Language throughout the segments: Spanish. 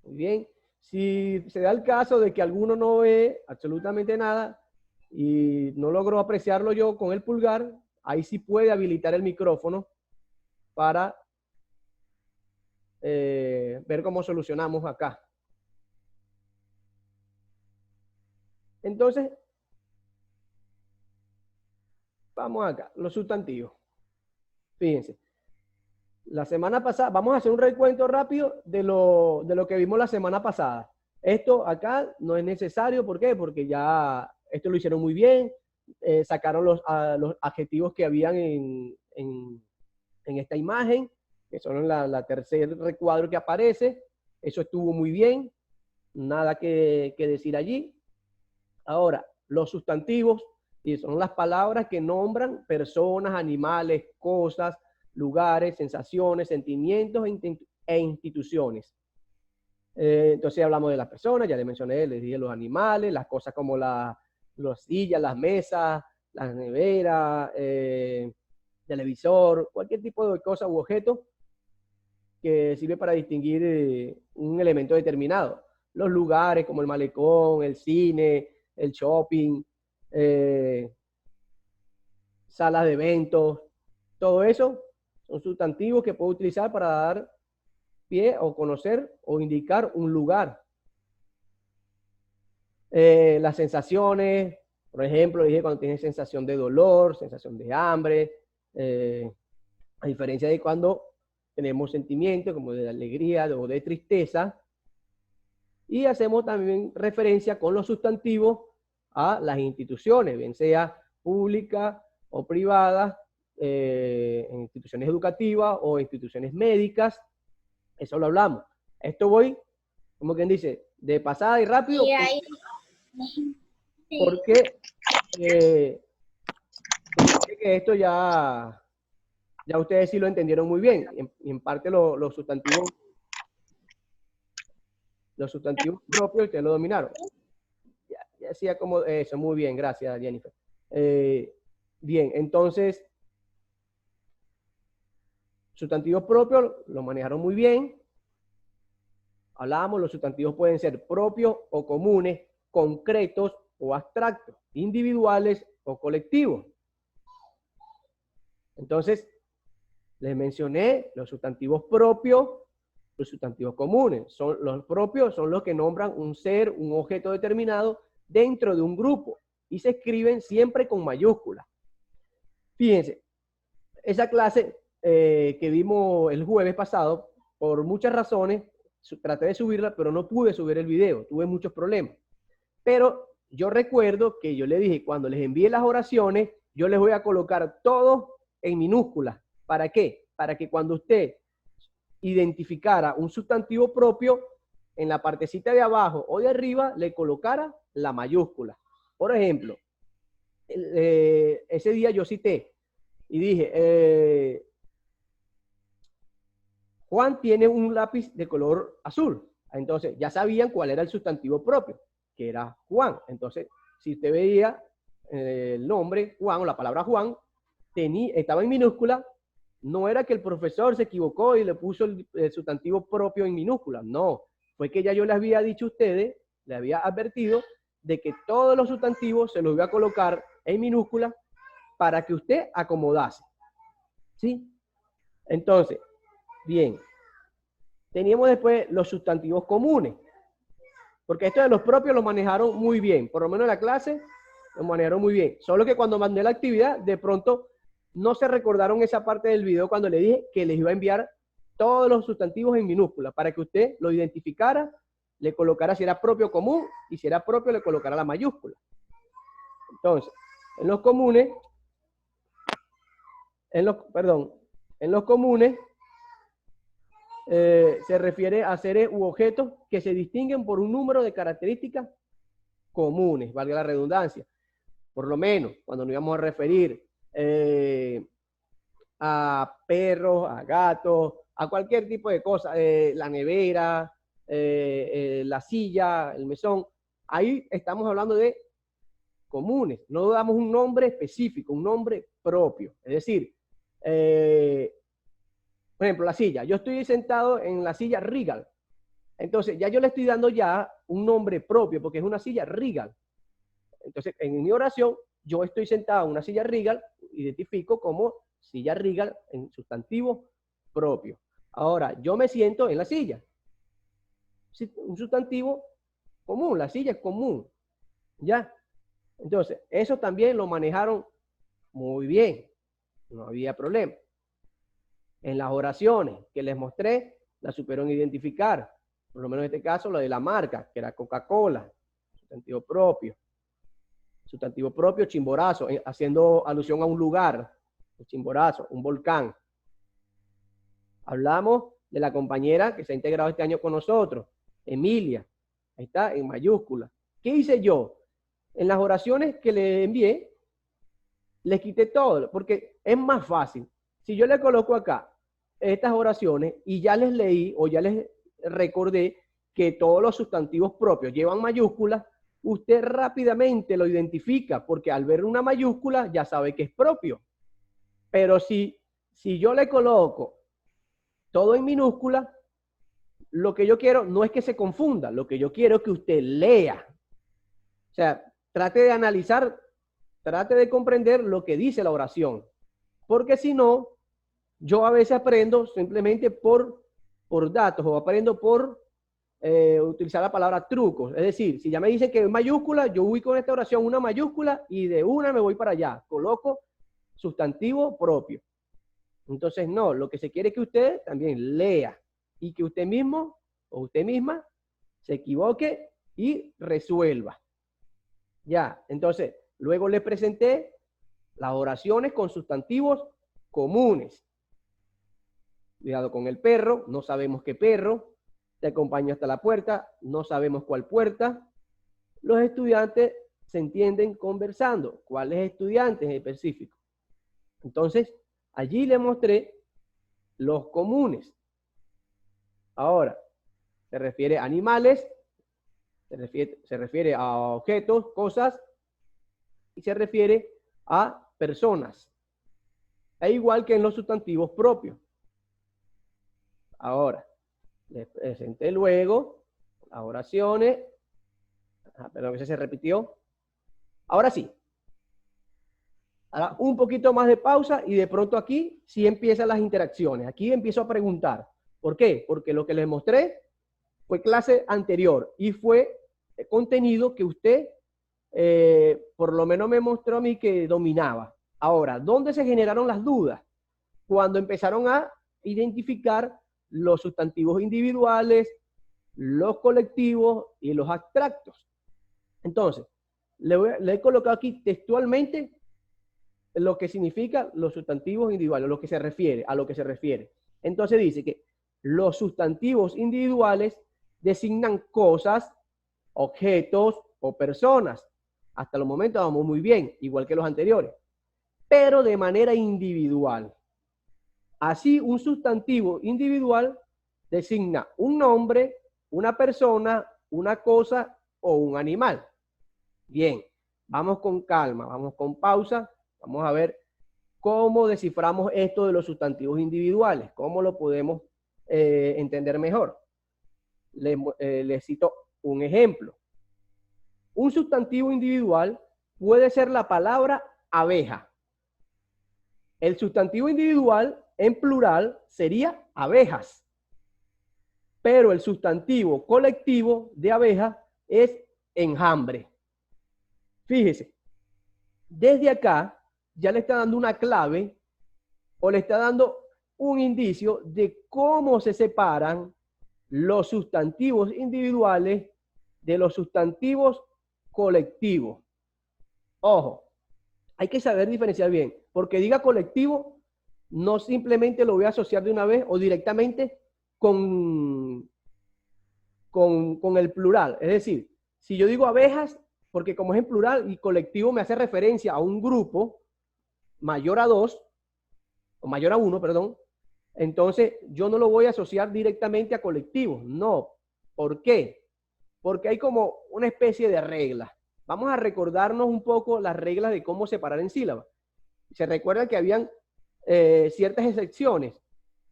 Muy bien. Si se da el caso de que alguno no ve absolutamente nada y no logro apreciarlo yo con el pulgar, ahí sí puede habilitar el micrófono para ver cómo solucionamos acá. Entonces, vamos acá, los sustantivos. Fíjense, la semana pasada, vamos a hacer un recuento rápido de lo que vimos la semana pasada. Esto acá no es necesario, ¿por qué? Porque ya esto lo hicieron muy bien, sacaron los adjetivos que habían en esta imagen, que son la tercer recuadro que aparece. Eso estuvo muy bien, nada que decir allí. Ahora, los sustantivos, y son las palabras que nombran personas, animales, cosas, lugares, sensaciones, sentimientos e instituciones. Entonces hablamos de las personas, ya les mencioné, les dije los animales, las cosas como las sillas, las mesas, las neveras, televisor, cualquier tipo de cosa u objeto que sirve para distinguir un elemento determinado. Los lugares como el malecón, el cine, el shopping, salas de eventos, todo eso son sustantivos que puedo utilizar para dar pie o conocer o indicar un lugar. Las sensaciones, por ejemplo, dije cuando tienes sensación de dolor, sensación de hambre, a diferencia de cuando tenemos sentimientos como de alegría o de tristeza. Y hacemos también referencia con los sustantivos a las instituciones, bien sea públicas o privadas, instituciones educativas o instituciones médicas. Eso lo hablamos. Esto voy, como quien dice, de pasada y rápido. Y ahí, Porque que esto ya ustedes sí lo entendieron muy bien. Y en parte los sustantivos propios ustedes lo dominaron. Ya hacía como eso, muy bien, gracias Jennifer. Bien, entonces, sustantivos propios lo manejaron muy bien. Hablábamos, los sustantivos pueden ser propios o comunes, concretos o abstractos, individuales o colectivos. Entonces, les mencioné los sustantivos propios, los sustantivos comunes. Los propios son los que nombran un ser, un objeto determinado dentro de un grupo y se escriben siempre con mayúsculas. Fíjense, esa clase que vimos el jueves pasado, por muchas razones, traté de subirla, pero no pude subir el video, tuve muchos problemas. Pero yo recuerdo que yo le dije, cuando les envíe las oraciones, yo les voy a colocar todo en minúsculas. ¿Para qué? Para que cuando usted identificara un sustantivo propio, en la partecita de abajo o de arriba le colocara la mayúscula. Por ejemplo, ese día yo cité y dije, Juan tiene un lápiz de color azul. Entonces ya sabían cuál era el sustantivo propio, que era Juan. Entonces, si usted veía el nombre Juan o la palabra Juan, estaba en minúscula, no era que el profesor se equivocó y le puso el sustantivo propio en minúscula, no, fue que ya yo les había dicho a ustedes, les había advertido de que todos los sustantivos se los iba a colocar en minúscula para que usted acomodase. ¿Sí? Entonces, bien, teníamos después los sustantivos comunes, porque esto de los propios lo manejaron muy bien, por lo menos en la clase lo manejaron muy bien, solo que cuando mandé la actividad, de pronto no se recordaron esa parte del video cuando le dije que les iba a enviar todos los sustantivos en minúscula para que usted lo identificara, le colocara si era propio o común y si era propio le colocara la mayúscula. Entonces, en los comunes, en los comunes se refiere a seres u objetos que se distinguen por un número de características comunes, valga la redundancia. Por lo menos, cuando nos íbamos a referir a perros, a gatos, a cualquier tipo de cosa, la nevera, la silla, el mesón, ahí estamos hablando de comunes, no damos un nombre específico, un nombre propio. Es decir, por ejemplo, la silla. Yo estoy sentado en la silla Regal. Entonces, ya yo le estoy dando ya un nombre propio, porque es una silla Regal. Entonces, en mi oración, yo estoy sentado en una silla Regal, identifico como silla Regal en sustantivo propio. Ahora, yo me siento en la silla. Un sustantivo común, la silla es común. ¿Ya? Entonces, eso también lo manejaron muy bien. No había problema. En las oraciones que les mostré, la supieron identificar. Por lo menos en este caso, lo de la marca, que era Coca-Cola, sustantivo propio. Sustantivo propio, Chimborazo, haciendo alusión a un lugar, el Chimborazo, un volcán. Hablamos de la compañera que se ha integrado este año con nosotros, Emilia. Ahí está, en mayúscula. ¿Qué hice yo? En las oraciones que le envié, les quité todo, porque es más fácil. Si yo le coloco acá estas oraciones y ya les leí o ya les recordé que todos los sustantivos propios llevan mayúsculas, usted rápidamente lo identifica, porque al ver una mayúscula ya sabe que es propio. Pero si yo le coloco todo en minúscula, lo que yo quiero no es que se confunda, lo que yo quiero es que usted lea. O sea, trate de analizar, trate de comprender lo que dice la oración. Porque si no, yo a veces aprendo simplemente por datos o aprendo por utilizar la palabra trucos. Es decir, si ya me dicen que es mayúscula, yo ubico en esta oración una mayúscula y de una me voy para allá. Coloco sustantivo propio. Entonces, no, lo que se quiere es que usted también lea y que usted mismo o usted misma se equivoque y resuelva. Ya, entonces, luego le presenté las oraciones con sustantivos comunes. Cuidado con el perro, no sabemos qué perro. Te acompaño hasta la puerta, no sabemos cuál puerta. Los estudiantes se entienden conversando. ¿Cuáles estudiantes en específico? Entonces, allí le mostré los comunes. Ahora, se refiere a animales, se refiere a objetos, cosas, y se refiere a personas. E igual que en los sustantivos propios. Ahora, les presenté luego las oraciones. Perdón, que se repitió. Ahora sí. Ahora un poquito más de pausa y de pronto aquí sí empiezan las interacciones. Aquí empiezo a preguntar. ¿Por qué? Porque lo que les mostré fue clase anterior y fue contenido que usted por lo menos me mostró a mí que dominaba. Ahora, ¿dónde se generaron las dudas? Cuando empezaron a identificar los sustantivos individuales, los colectivos y los abstractos. Entonces, le he colocado aquí textualmente lo que significa los sustantivos individuales, lo que se refiere, a lo que se refiere. Entonces dice que los sustantivos individuales designan cosas, objetos o personas. Hasta los momentos vamos muy bien, igual que los anteriores, pero de manera individual. Así, un sustantivo individual designa un nombre, una persona, una cosa o un animal. Bien, vamos con calma, vamos con pausa, vamos a ver cómo desciframos esto de los sustantivos individuales, cómo lo podemos entender mejor. Les cito un ejemplo. Un sustantivo individual puede ser la palabra abeja. El sustantivo individual en plural sería abejas. Pero el sustantivo colectivo de abeja es enjambre. Fíjese, desde acá ya le está dando una clave o le está dando un indicio de cómo se separan los sustantivos individuales de los sustantivos colectivos. Ojo, hay que saber diferenciar bien, porque diga colectivo, no simplemente lo voy a asociar de una vez o directamente con el plural. Es decir, si yo digo abejas, porque como es en plural y colectivo me hace referencia a un grupo mayor a 2, o mayor a 1, perdón, entonces yo no lo voy a asociar directamente a colectivos. No. ¿Por qué? Porque hay como una especie de regla. Vamos a recordarnos un poco las reglas de cómo separar en sílabas. ¿Se recuerdan que habían ciertas excepciones?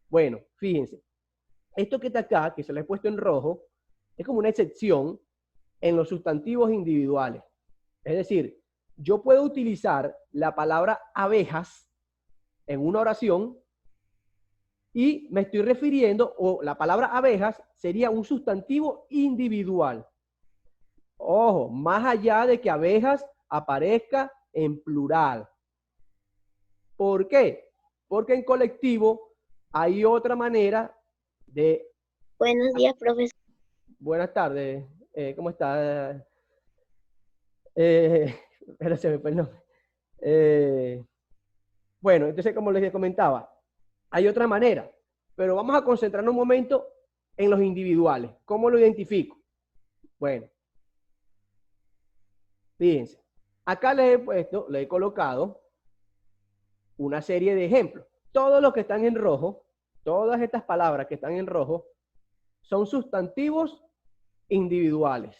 Bueno, fíjense. Esto que está acá, que se lo he puesto en rojo, es como una excepción en los sustantivos individuales. Es decir, yo puedo utilizar la palabra abejas en una oración y me estoy refiriendo, o la palabra abejas sería un sustantivo individual. Ojo, más allá de que abejas aparezca en plural. ¿Por qué? Porque en colectivo hay otra manera de... Buenos días, profesor. Buenas tardes, ¿cómo está? Pero se me fue el nombre. Bueno, entonces como les comentaba, hay otra manera, pero vamos a concentrarnos un momento en los individuales. ¿Cómo lo identifico? Bueno, fíjense, acá les he puesto, le he colocado una serie de ejemplos. Todos los que están en rojo, todas estas palabras que están en rojo, son sustantivos individuales.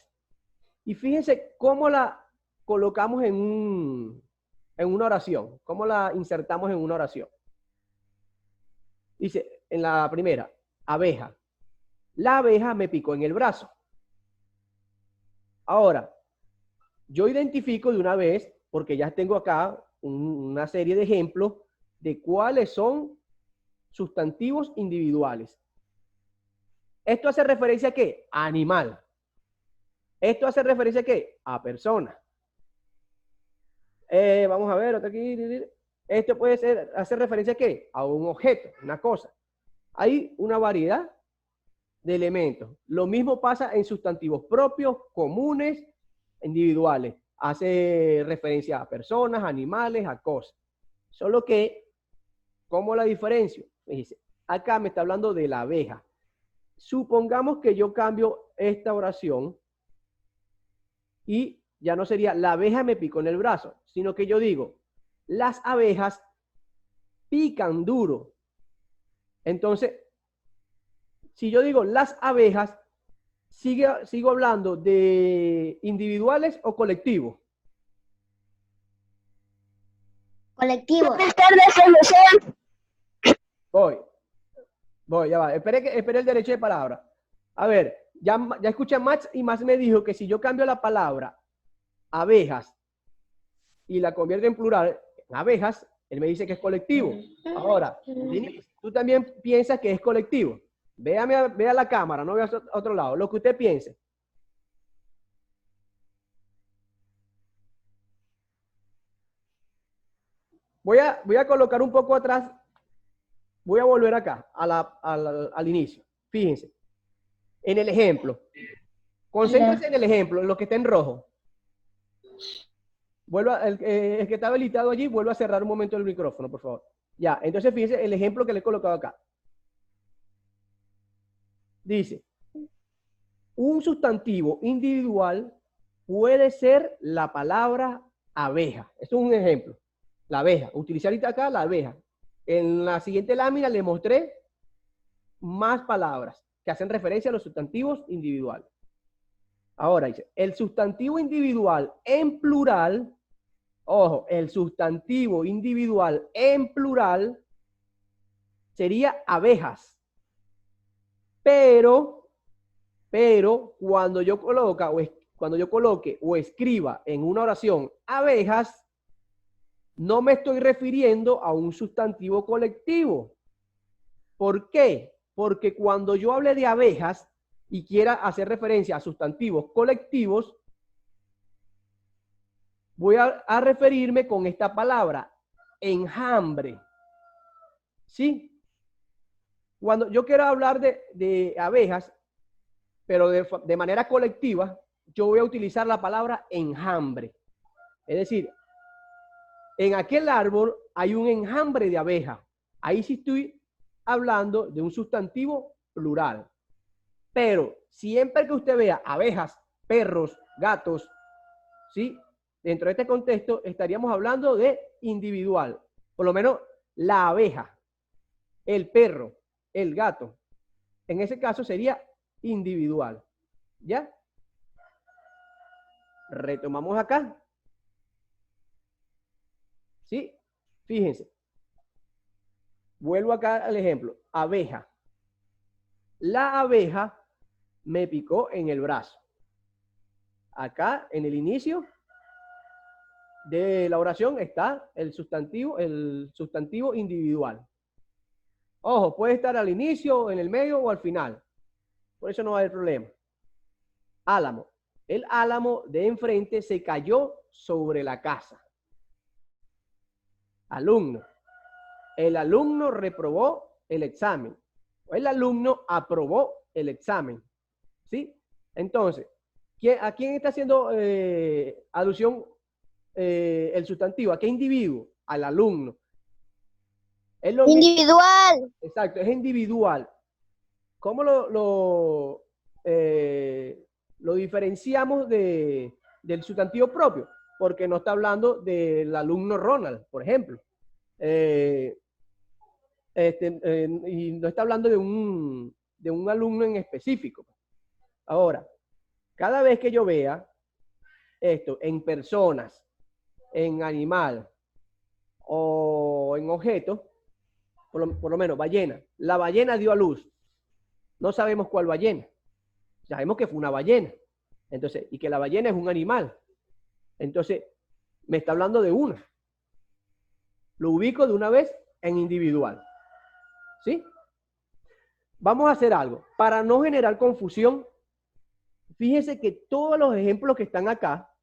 Y fíjense cómo la colocamos en una oración, cómo la insertamos en una oración. Dice, en la primera, abeja. La abeja me picó en el brazo. Ahora, yo identifico de una vez, porque ya tengo acá una serie de ejemplos de cuáles son sustantivos individuales. ¿Esto hace referencia a qué? A animal. ¿Esto hace referencia a qué? A persona. Vamos a ver, otro aquí. Esto puede ser, hacer referencia a qué? A un objeto, una cosa. Hay una variedad de elementos. Lo mismo pasa en sustantivos propios, comunes, individuales. Hace referencia a personas, animales, a cosas. Solo que, ¿cómo la diferencio? Dice, acá me está hablando de la abeja. Supongamos que yo cambio esta oración y ya no sería la abeja me picó en el brazo, sino que yo digo, las abejas pican duro. Entonces, si yo digo las abejas, ¿sigo hablando de individuales o colectivos? Colectivo. Buenas tardes, profesor. Voy, ya va. Espere el derecho de palabra. A ver, ya escuché a Max y Max me dijo que si yo cambio la palabra abejas y la convierto en plural, en abejas, él me dice que es colectivo. Ahora, tú también piensas que es colectivo. Vea la cámara, no vea a otro lado. Lo que usted piense. Voy a colocar un poco atrás. Voy a volver acá, al inicio. Fíjense. En el ejemplo. Concéntrense en el ejemplo, en lo que está en rojo. El que está habilitado allí, vuelva a cerrar un momento el micrófono, por favor. Ya, entonces fíjense el ejemplo que le he colocado acá. Dice, un sustantivo individual puede ser la palabra abeja. Esto es un ejemplo. La abeja. Utilizar ahorita acá la abeja. En la siguiente lámina le mostré más palabras que hacen referencia a los sustantivos individuales. Ahora dice, el sustantivo individual en plural, ojo, el sustantivo individual en plural sería abejas. Pero cuando yo coloque o escriba en una oración abejas, no me estoy refiriendo a un sustantivo colectivo. ¿Por qué? Porque cuando yo hable de abejas y quiera hacer referencia a sustantivos colectivos, voy a referirme con esta palabra, enjambre. ¿Sí? Cuando yo quiero hablar de abejas, pero de manera colectiva, yo voy a utilizar la palabra enjambre. Es decir, en aquel árbol hay un enjambre de abejas. Ahí sí estoy hablando de un sustantivo plural. Pero siempre que usted vea abejas, perros, gatos, ¿sí? Dentro de este contexto estaríamos hablando de individual. Por lo menos la abeja, el perro, el gato. En ese caso sería individual. ¿Ya? Retomamos acá. ¿Sí? Fíjense. Vuelvo acá al ejemplo. Abeja. La abeja me picó en el brazo. Acá, en el inicio de la oración, está el sustantivo individual. Ojo, puede estar al inicio, en el medio o al final. Por eso no va a haber problema. Álamo. El álamo de enfrente se cayó sobre la casa. Alumno. El alumno reprobó el examen. El alumno aprobó el examen. ¿Sí? Entonces, ¿a quién está haciendo alusión el sustantivo? ¿A qué individuo? Al alumno. Es lo Individual. Exacto, es individual. ¿Cómo lo diferenciamos del sustantivo propio? Porque no está hablando del alumno Ronald, por ejemplo. Y no está hablando de un alumno en específico. Ahora, cada vez que yo vea esto en personas, en animal o en objetos, por lo menos ballena. La ballena dio a luz. No sabemos cuál ballena. Sabemos que fue una ballena. Entonces, y que la ballena es un animal. Entonces, me está hablando de una. Lo ubico de una vez en individual. ¿Sí? Vamos a hacer algo. Para no generar confusión, fíjense que todos los ejemplos que están acá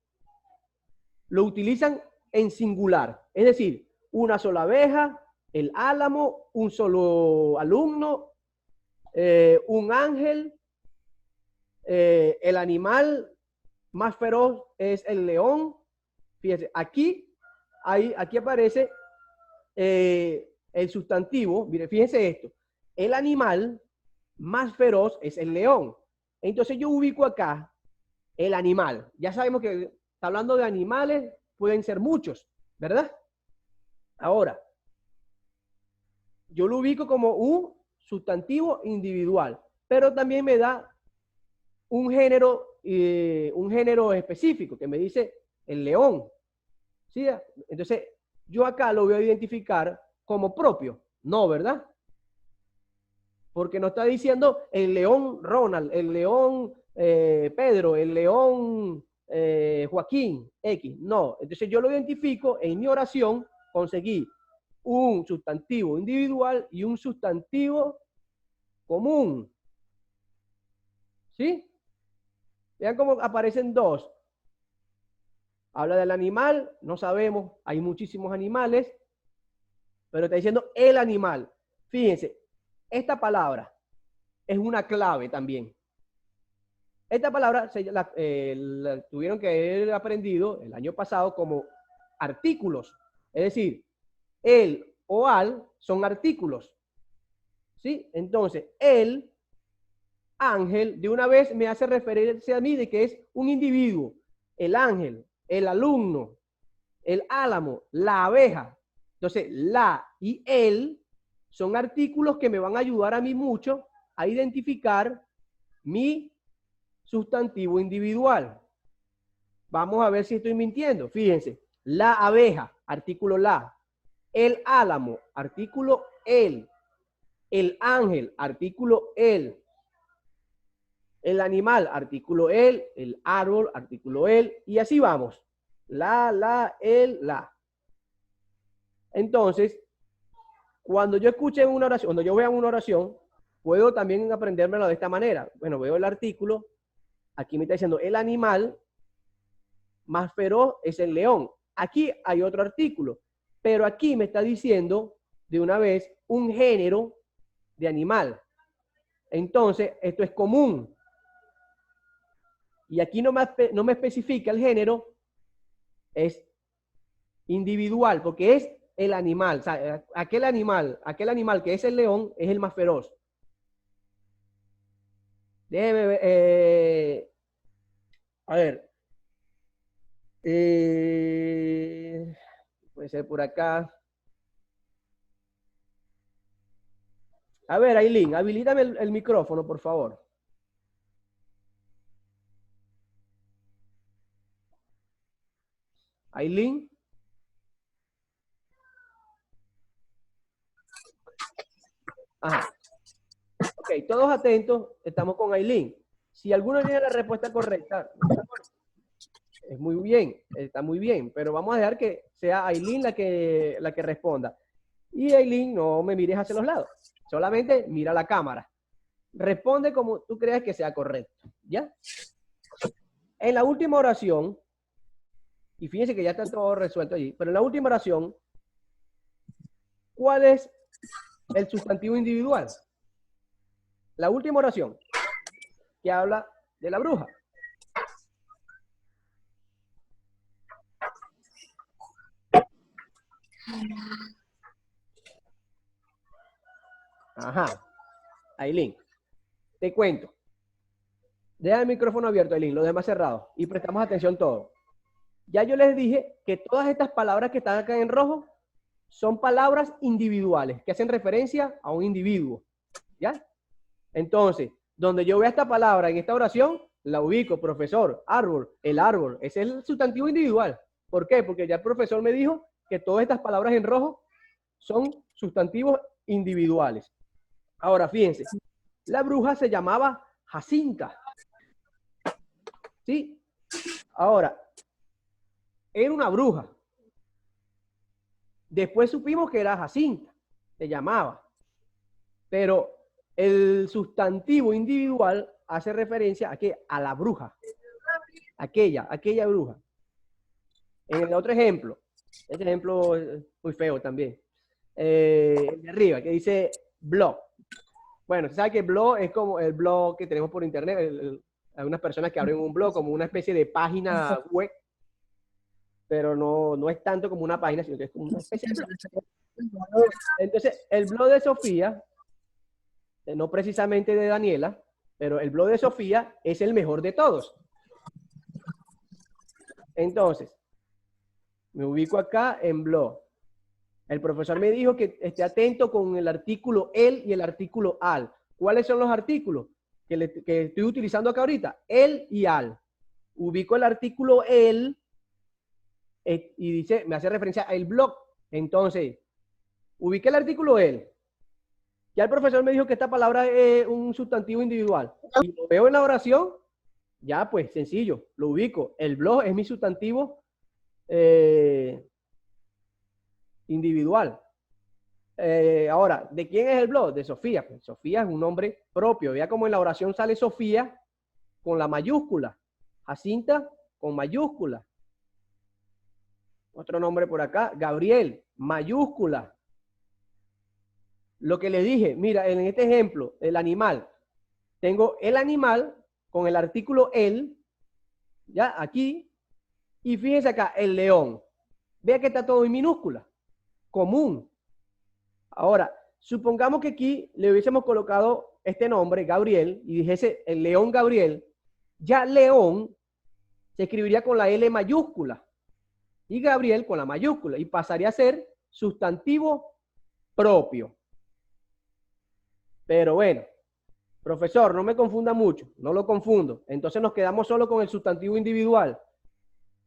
lo utilizan en singular. Es decir, una sola abeja, el álamo, un solo alumno, un ángel, el animal más feroz es el león. Fíjense, aquí aparece el sustantivo. Mire, fíjense esto. El animal más feroz es el león. Entonces yo ubico acá el animal. Ya sabemos que está hablando de animales, pueden ser muchos, ¿verdad? Ahora, yo lo ubico como un sustantivo individual, pero también me da un género específico que me dice el león. ¿Sí? Entonces, yo acá lo voy a identificar como propio. No, ¿verdad? Porque no está diciendo el león Ronald, el león Pedro, el león Joaquín X. No. Entonces yo lo identifico en mi oración, conseguí un sustantivo individual y un sustantivo común. ¿Sí? Vean cómo aparecen dos. Habla del animal, no sabemos, hay muchísimos animales, pero está diciendo el animal. Fíjense, esta palabra es una clave también. Esta palabra la tuvieron que haber aprendido el año pasado como artículos. Es decir, el o al son artículos. ¿Sí? Entonces, el ángel de una vez me hace referencia a mí de que es un individuo. El ángel, el alumno, el álamo, la abeja. Entonces, la y el son artículos que me van a ayudar a mí mucho a identificar mi sustantivo individual. Vamos a ver si estoy mintiendo. Fíjense, la abeja, artículo la. El álamo, artículo el. El ángel, artículo el. El animal, artículo el. El árbol, artículo el. Y así vamos. La, el, la. Entonces, cuando yo escuche una oración, cuando yo vea una oración, puedo también aprendérmelo de esta manera. Bueno, veo el artículo. Aquí me está diciendo el animal más feroz es el león. Aquí hay otro artículo, pero aquí me está diciendo de una vez un género de animal. Entonces, esto es común. Y aquí no me especifica el género, es individual, porque es el animal. O sea, aquel animal que es el león es el más feroz. Déjeme ver. A ver. Puede ser por acá. A ver, Aileen, habilítame el micrófono, por favor. Aileen. Ajá. Ok, todos atentos, estamos con Aileen. Si alguno tiene la respuesta correcta, es muy bien, está muy bien, pero vamos a dejar que sea Aileen la que responda. Y Aileen, no me mires hacia los lados, solamente mira la cámara. Responde como tú creas que sea correcto, ¿ya? En la última oración, y fíjense que ya está todo resuelto allí, pero en la última oración, ¿cuál es el sustantivo individual? La última oración, que habla de la bruja. Ajá. Aileen, te cuento. Deja el micrófono abierto, Aileen, los demás cerrados. Y prestamos atención todos. Ya yo les dije que todas estas palabras que están acá en rojo son palabras individuales, que hacen referencia a un individuo. ¿Ya? Entonces, donde yo vea esta palabra en esta oración, la ubico, profesor, árbol, el árbol. Ese es el sustantivo individual. ¿Por qué? Porque ya el profesor me dijo que todas estas palabras en rojo son sustantivos individuales. Ahora, fíjense, la bruja se llamaba Jacinta. ¿Sí? Ahora, era una bruja. Después supimos que era Jacinta, se llamaba. Pero el sustantivo individual hace referencia a ¿qué? A la bruja. Aquella bruja. En el otro ejemplo, este ejemplo es muy feo también. De arriba, que dice blog. Bueno, se sabe que blog es como el blog que tenemos por internet. Hay unas personas que abren un blog como una especie de página web, pero no es tanto como una página, sino que es como una especie de blog. Entonces, el blog de Sofía, no precisamente de Daniela, pero el blog de Sofía es el mejor de todos. Entonces, me ubico acá en blog. El profesor me dijo que esté atento con el artículo el y el artículo al. ¿Cuáles son los artículos que estoy utilizando acá ahorita? El y al. Ubico el artículo el y dice, me hace referencia al blog. Entonces, ubiqué el artículo el. Ya el profesor me dijo que esta palabra es un sustantivo individual. Y lo veo en la oración, ya pues sencillo, lo ubico. El blog es mi sustantivo individual. Ahora, ¿de quién es el blog? De Sofía. Pues Sofía es un nombre propio. Vea cómo en la oración sale Sofía con la mayúscula. Jacinta con mayúscula. Otro nombre por acá, Gabriel, mayúscula. Lo que le dije, mira, en este ejemplo, el animal. Tengo el animal con el artículo el, ya, aquí. Y fíjense acá, el león. Vea que está todo en minúscula. Común. Ahora, supongamos que aquí le hubiésemos colocado este nombre, Gabriel, y dijese el león Gabriel. Ya león se escribiría con la L mayúscula. Y Gabriel con la mayúscula. Y pasaría a ser sustantivo propio. Pero bueno, profesor, no me confunda mucho, no lo confundo. Entonces nos quedamos solo con el sustantivo individual.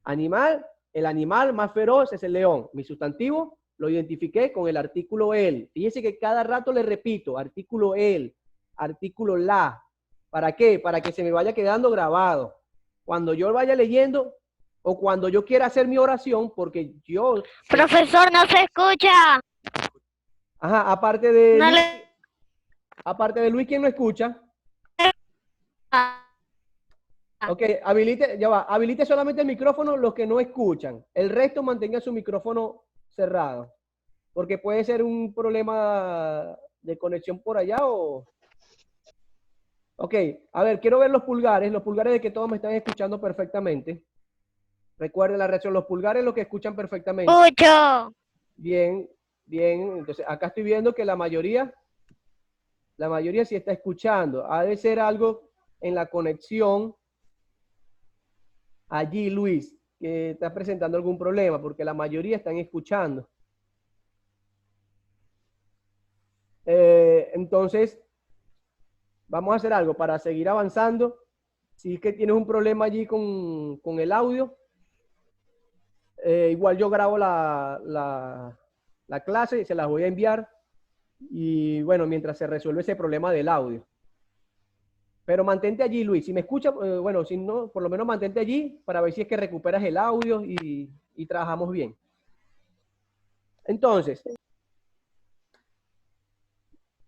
Animal, el animal más feroz es el león. Mi sustantivo lo identifiqué con el artículo el. Fíjese que cada rato le repito, artículo el, artículo la. ¿Para qué? Para que se me vaya quedando grabado. Cuando yo vaya leyendo o cuando yo quiera hacer mi oración, porque yo... Profesor, no se escucha. Ajá, aparte de... No le... Aparte de Luis, ¿quién no escucha? Ok, habilite, ya va, habilite solamente el micrófono los que no escuchan. El resto mantenga su micrófono cerrado. Porque puede ser un problema de conexión por allá o... Ok, a ver, quiero ver los pulgares de que todos me están escuchando perfectamente. Recuerden la reacción, los pulgares los que escuchan perfectamente. Escucho. Bien, bien, entonces acá estoy viendo que la mayoría sí está escuchando. Ha de ser algo en la conexión allí, Luis, que está presentando algún problema, porque la mayoría están escuchando. Entonces, vamos a hacer algo para seguir avanzando. Si es que tienes un problema allí con el audio, igual yo grabo la clase y se las voy a enviar. Y bueno, mientras se resuelve ese problema del audio. Pero mantente allí, Luis. Si me escucha, bueno, si no, por lo menos mantente allí para ver si es que recuperas el audio y trabajamos bien. Entonces,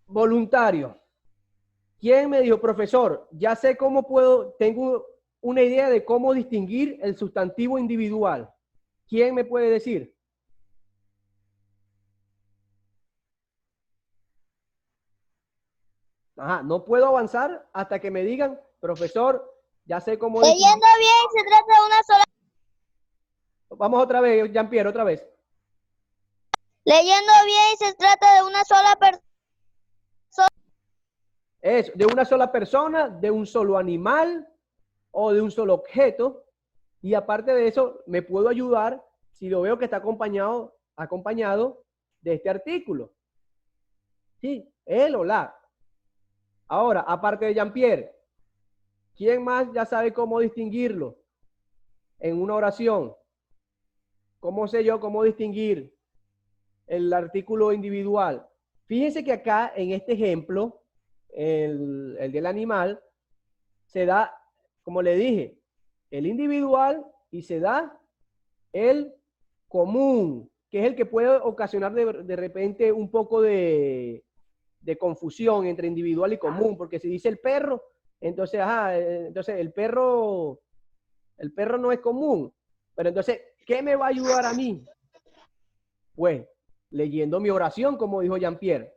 voluntario. ¿Quién me dijo, profesor? Ya sé cómo tengo una idea de cómo distinguir el sustantivo individual. ¿Quién me puede decir? Ajá, no puedo avanzar hasta que me digan, profesor, ya sé cómo distinguir. Leyendo bien, se trata de una sola. Vamos otra vez, Jean-Pierre, otra vez. Leyendo bien, se trata de una sola persona. Es de una sola persona, de un solo animal o de un solo objeto. Y aparte de eso, me puedo ayudar si lo veo que está acompañado de este artículo. Sí, él o la. Ahora, aparte de Jean-Pierre, ¿quién más ya sabe cómo distinguirlo en una oración? ¿Cómo sé yo cómo distinguir el artículo individual? Fíjense que acá en este ejemplo, el del animal, se da, como le dije, el individual y se da el común, que es el que puede ocasionar de repente un poco de confusión entre individual y común, porque si dice el perro, entonces, entonces el perro no es común. Pero entonces, ¿qué me va a ayudar a mí? Pues leyendo mi oración, como dijo Jean-Pierre.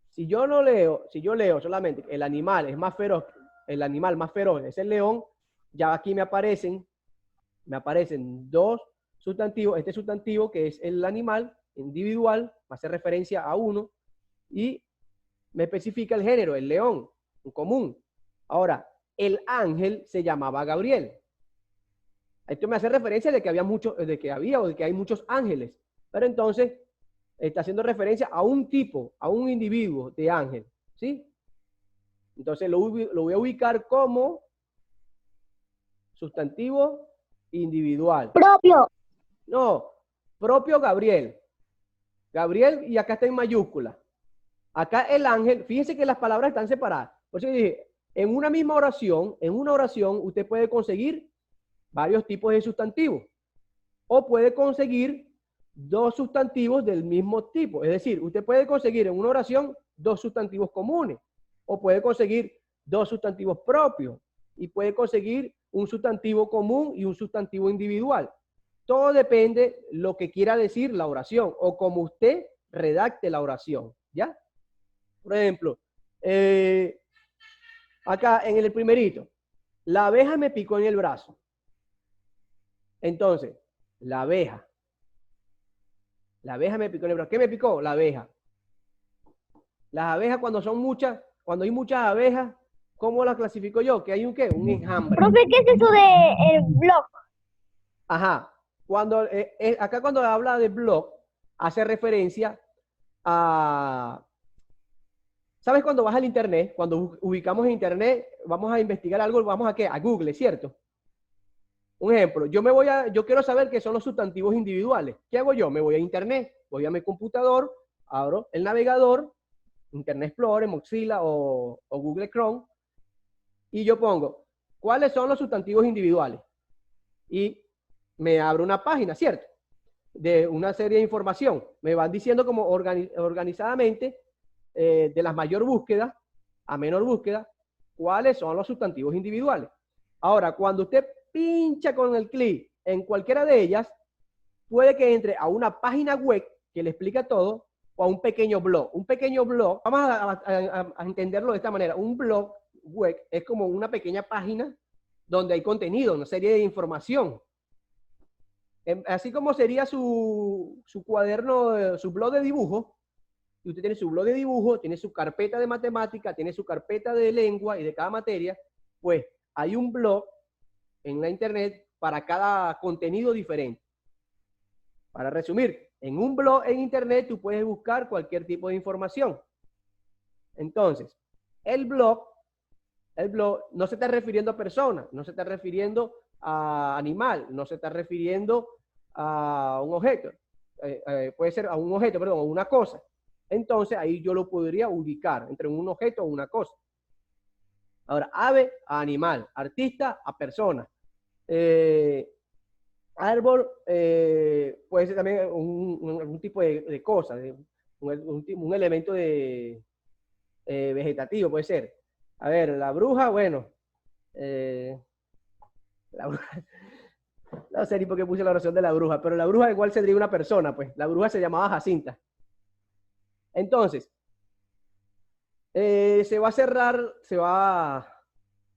Si yo leo solamente el animal es más feroz, el animal más feroz es el león, ya aquí me aparecen dos sustantivos. Este sustantivo que es el animal individual, hace referencia a uno, y me especifica el género, el león, un común. Ahora, el ángel se llamaba Gabriel. Esto me hace referencia de que había o de que hay muchos ángeles. Pero entonces está haciendo referencia a un tipo, a un individuo de ángel, ¿sí? Entonces lo voy a ubicar como sustantivo individual. Propio. No, propio Gabriel. Gabriel, y acá está en mayúscula. Acá el ángel, fíjense que las palabras están separadas. Por eso dije, en una misma oración, usted puede conseguir varios tipos de sustantivos. O puede conseguir dos sustantivos del mismo tipo. Es decir, usted puede conseguir en una oración dos sustantivos comunes. O puede conseguir dos sustantivos propios. Y puede conseguir un sustantivo común y un sustantivo individual. Todo depende lo que quiera decir la oración o como usted redacte la oración. ¿Ya? Por ejemplo, acá en el primerito, la abeja me picó en el brazo. Entonces, la abeja me picó en el brazo. ¿Qué me picó? La abeja. Las abejas cuando son muchas, cuando hay muchas abejas, ¿cómo las clasifico yo? Que hay un ¿qué? Un enjambre. Profe, ¿qué es eso de el blog? Ajá. Acá cuando habla de blog, hace referencia a... ¿Sabes cuando vas al internet? Cuando ubicamos en internet, vamos a investigar algo, vamos a ¿qué? A Google, ¿cierto? Un ejemplo, yo quiero saber qué son los sustantivos individuales. ¿Qué hago yo? Me voy a internet, voy a mi computador, abro el navegador, Internet Explorer, Mozilla o Google Chrome, y yo pongo, ¿cuáles son los sustantivos individuales? Y me abro una página, ¿cierto? De una serie de información. Me van diciendo como organizadamente, de la mayor búsqueda a menor búsqueda, cuáles son los sustantivos individuales. Ahora, cuando usted pincha con el clic en cualquiera de ellas, puede que entre a una página web que le explica todo o a un pequeño blog. Un pequeño blog, vamos a entenderlo de esta manera, un blog web es como una pequeña página donde hay contenido, una serie de información. Así como sería su cuaderno, su blog de dibujo, y usted tiene su blog de dibujo, tiene su carpeta de matemática, tiene su carpeta de lengua y de cada materia, pues hay un blog en la internet para cada contenido diferente. Para resumir, en un blog en internet tú puedes buscar cualquier tipo de información. Entonces, el blog no se está refiriendo a personas, no se está refiriendo a animal, no se está refiriendo a un objeto. Puede ser a un objeto, perdón, a una cosa. Entonces, ahí yo lo podría ubicar entre un objeto o una cosa. Ahora, ave a animal, artista a persona. Árbol puede ser también un tipo de cosa, un elemento de, vegetativo, puede ser. A ver, la bruja, bueno. La bruja, no sé ni por qué puse la oración de la bruja, pero la bruja igual sería una persona, pues. La bruja se llamaba Jacinta. Entonces, se va a cerrar,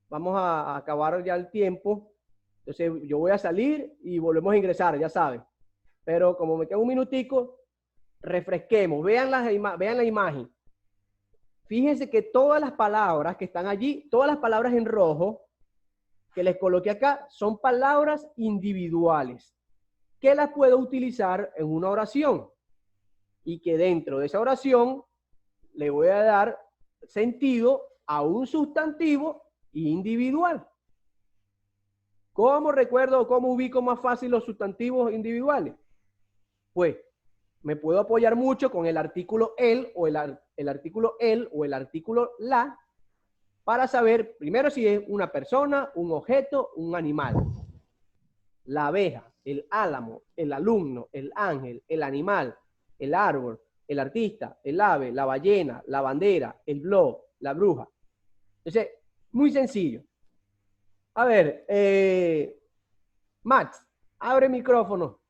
vamos a acabar ya el tiempo. Entonces, yo voy a salir y volvemos a ingresar, ya saben. Pero como me queda un minutico, refresquemos, vean la imagen. Fíjense que todas las palabras que están allí, todas las palabras en rojo que les coloqué acá, son palabras individuales que las puedo utilizar en una oración y que dentro de esa oración le voy a dar sentido a un sustantivo individual. ¿Cómo recuerdo, cómo ubico más fácil los sustantivos individuales? Pues me puedo apoyar mucho con el artículo el o el artículo el o el artículo la para saber primero si es una persona, un objeto, un animal. La abeja, el álamo, el alumno, el ángel, el animal, el árbol, el artista, el ave, la ballena, la bandera, el blog, la bruja. Entonces, muy sencillo. A ver, Max, abre el micrófono.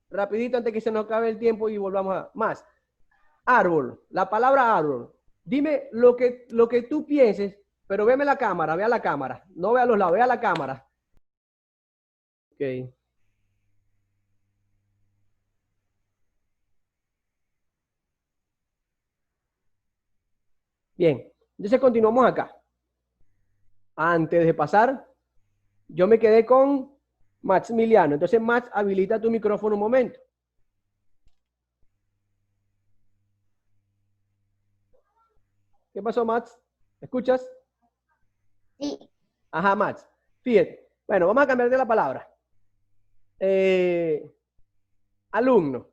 Rapidito antes que se nos acabe el tiempo y volvamos a más. Árbol, la palabra árbol. Dime lo que tú pienses, pero vea la cámara. No vea los lados, vea la cámara. Ok. Bien, entonces continuamos acá. Antes de pasar, yo me quedé con Maximiliano. Entonces, Max, habilita tu micrófono un momento. ¿Qué pasó, Max? ¿Me escuchas? Sí. Ajá, Max. Fíjate. Bueno, vamos a cambiar de la palabra. Alumno.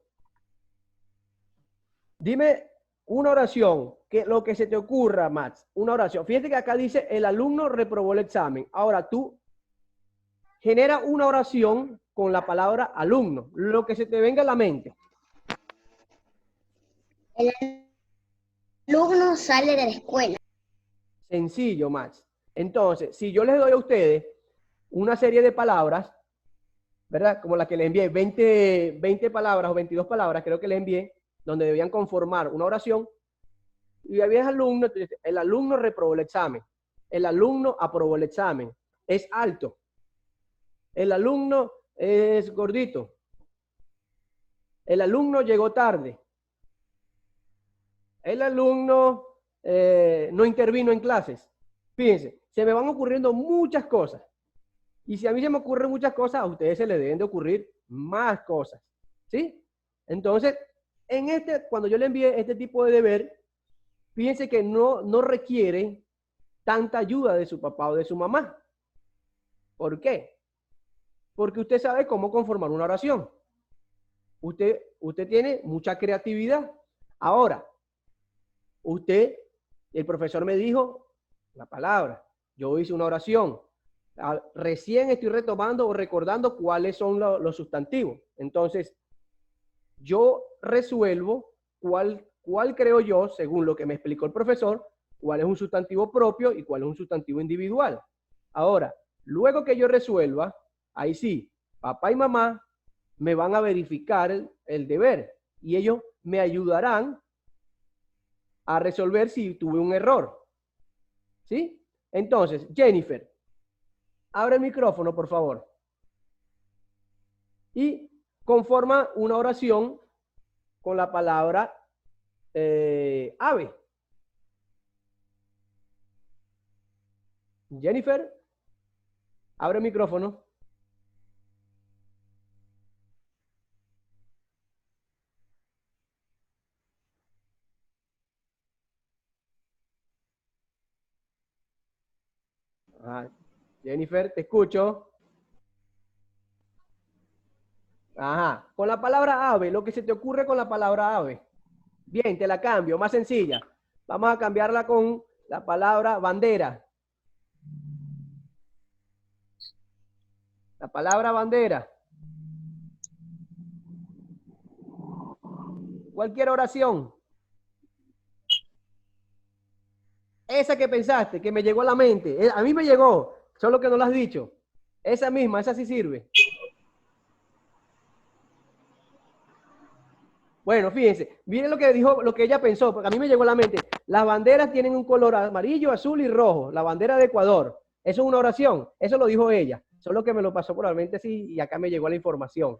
Dime una oración, lo que se te ocurra, Max. Una oración. Fíjate que acá dice, el alumno reprobó el examen. Ahora tú genera una oración con la palabra alumno, lo que se te venga a la mente. El alumno sale de la escuela. Sencillo, Max. Entonces, si yo les doy a ustedes una serie de palabras, ¿verdad? Como la que les envié, 20 palabras o 22 palabras, creo que les envié, donde debían conformar una oración, y había alumnos, el alumno reprobó el examen, el alumno aprobó el examen, es alto, el alumno es gordito, el alumno llegó tarde, el alumno no intervino en clases. Fíjense, se me van ocurriendo muchas cosas. Y si a mí se me ocurren muchas cosas, a ustedes se les deben de ocurrir más cosas. ¿Sí? Entonces, cuando yo le envié este tipo de deber, fíjense que no requiere tanta ayuda de su papá o de su mamá. ¿Por qué? Porque usted sabe cómo conformar una oración. Usted tiene mucha creatividad. Ahora, el profesor me dijo la palabra, yo hice una oración. Recién estoy retomando o recordando cuáles son los sustantivos. Entonces, yo resuelvo cuál creo yo, según lo que me explicó el profesor, cuál es un sustantivo propio y cuál es un sustantivo individual. Ahora, luego que yo resuelva, ahí sí, papá y mamá me van a verificar el deber y ellos me ayudarán a resolver si tuve un error. ¿Sí? Entonces, Jennifer, abre el micrófono, por favor. Y conforma una oración con la palabra ave. Jennifer, abre el micrófono. Ajá. Jennifer, te escucho. Ajá. Con la palabra ave, lo que se te ocurre con la palabra ave. Bien, te la cambio, más sencilla. Vamos a cambiarla con la palabra bandera. La palabra bandera. Cualquier oración. Esa que pensaste, que me llegó a la mente. A mí me llegó, solo que no la has dicho. Esa misma, esa sí sirve. Bueno, fíjense, miren lo que dijo, lo que ella pensó, porque a mí me llegó a la mente. Las banderas tienen un color amarillo, azul y rojo. La bandera de Ecuador. Eso es una oración. Eso lo dijo ella. Solo que me lo pasó probablemente así y acá me llegó la información.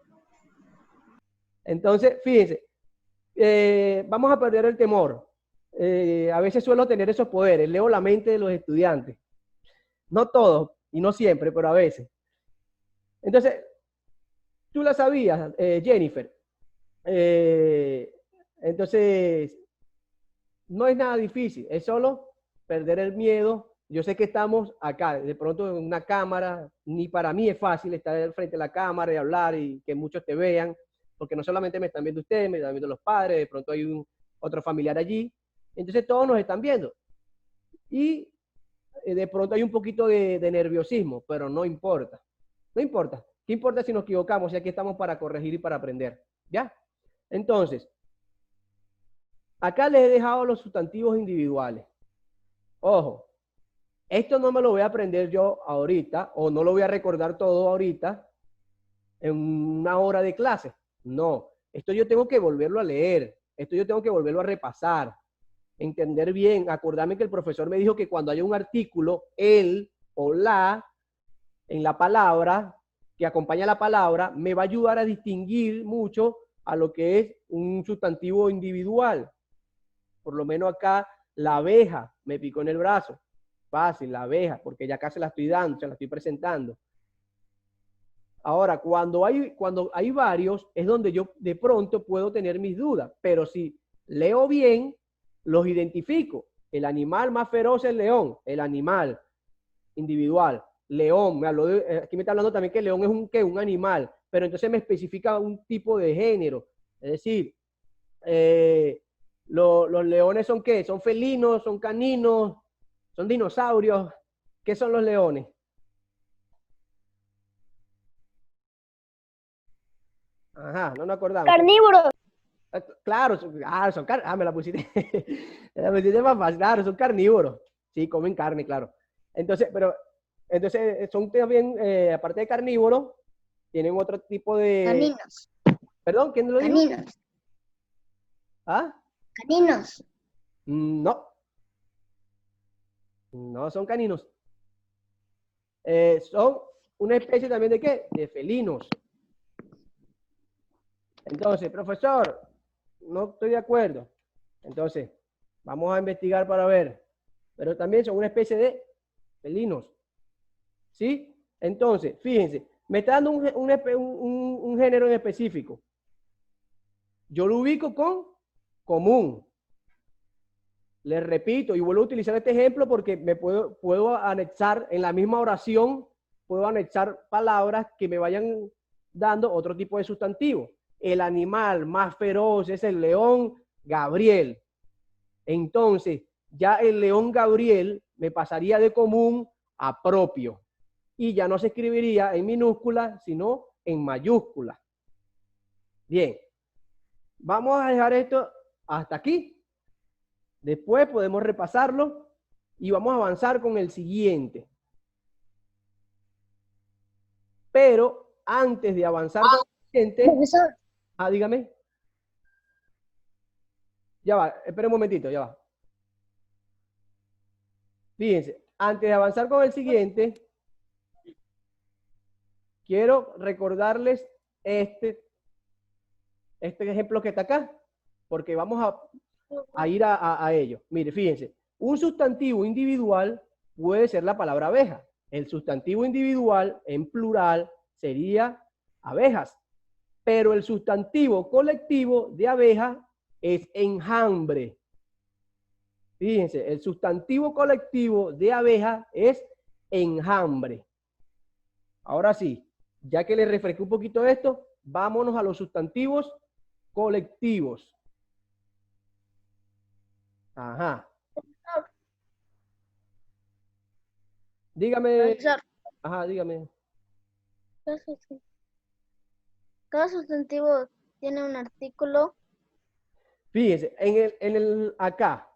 Entonces, fíjense, vamos a perder el temor. A veces suelo tener esos poderes. Leo la mente de los estudiantes. No todos y no siempre, pero a veces. Entonces, tú la sabías, Jennifer. Entonces, no es nada difícil, es solo perder el miedo. Yo sé que estamos acá, de pronto en una cámara, ni para mí es fácil estar frente a la cámara y hablar y que muchos te vean, porque no solamente me están viendo ustedes, me están viendo los padres, de pronto hay otro familiar allí, entonces todos nos están viendo. Y de pronto hay un poquito de nerviosismo, pero no importa, no importa. ¿Qué importa si nos equivocamos? Si aquí estamos para corregir y para aprender, ¿ya? Entonces, acá les he dejado los sustantivos individuales. Ojo, esto no me lo voy a aprender yo ahorita, o no lo voy a recordar todo ahorita en una hora de clase. No, esto yo tengo que volverlo a leer, esto yo tengo que volverlo a repasar, entender bien, acordarme que el profesor me dijo que cuando haya un artículo, el o la, en la palabra, que acompaña la palabra, me va a ayudar a distinguir mucho a lo que es un sustantivo individual. Por lo menos acá, la abeja me picó en el brazo. Fácil, la abeja, porque ya acá se la estoy dando, se la estoy presentando. Ahora, cuando hay varios, es donde yo de pronto puedo tener mis dudas, pero si leo bien, los identifico. El animal más feroz es el león, el animal individual. León, aquí me está hablando también que el león es un animal, pero entonces me especifica un tipo de género. Es decir, los leones son ¿qué? Son felinos, son caninos, son dinosaurios. ¿Qué son los leones? Ajá, no nos acordamos. Carnívoros. Claro, son carnívoros. Me la pusiste. Me la pusiste más fácil. Claro, son carnívoros. Sí, comen carne, claro. Entonces, son también, aparte de carnívoros, tienen otro tipo de... Caninos. ¿Perdón? ¿Quién lo dijo? Caninos. ¿Ah? Caninos. No. No son caninos. Son una especie también de ¿qué? De felinos. Entonces, profesor, no estoy de acuerdo. Entonces, vamos a investigar para ver. Pero también son una especie de felinos. ¿Sí? Entonces, fíjense, me está dando un género en específico. Yo lo ubico con común. Les repito, y vuelvo a utilizar este ejemplo porque me puedo anexar en la misma oración, puedo anexar palabras que me vayan dando otro tipo de sustantivo. El animal más feroz es el león Gabriel. Entonces, ya el león Gabriel me pasaría de común a propio. Y ya no se escribiría en minúscula, sino en mayúscula. Bien, vamos a dejar esto hasta aquí. Después podemos repasarlo y vamos a avanzar con el siguiente. Pero antes de avanzar con el siguiente... Profesor. Dígame. Ya va, espera un momentito, ya va. Fíjense, antes de avanzar con el siguiente, quiero recordarles este ejemplo que está acá, porque vamos a ir a ello. Mire, fíjense, un sustantivo individual puede ser la palabra abeja. El sustantivo individual en plural sería abejas, pero el sustantivo colectivo de abeja es enjambre. Fíjense, el sustantivo colectivo de abeja es enjambre. Ahora sí, ya que les refresqué un poquito esto, vámonos a los sustantivos colectivos. Ajá. Dígame, Profesor, ajá, dígame. cada sustantivo tiene un artículo. Fíjense, acá,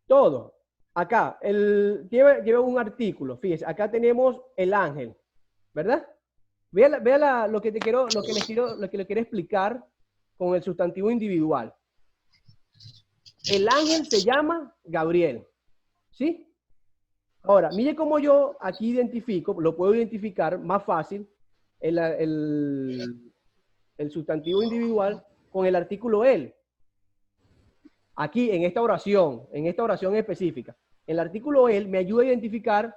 todo, acá, lleva un artículo, fíjense, acá tenemos el ángel, ¿verdad? Lo que le quiero explicar con el sustantivo individual. El ángel se llama Gabriel, ¿sí? Ahora, mire cómo yo aquí identifico, lo puedo identificar más fácil, el sustantivo individual con el artículo él. Aquí, en esta oración específica. El artículo él me ayuda a identificar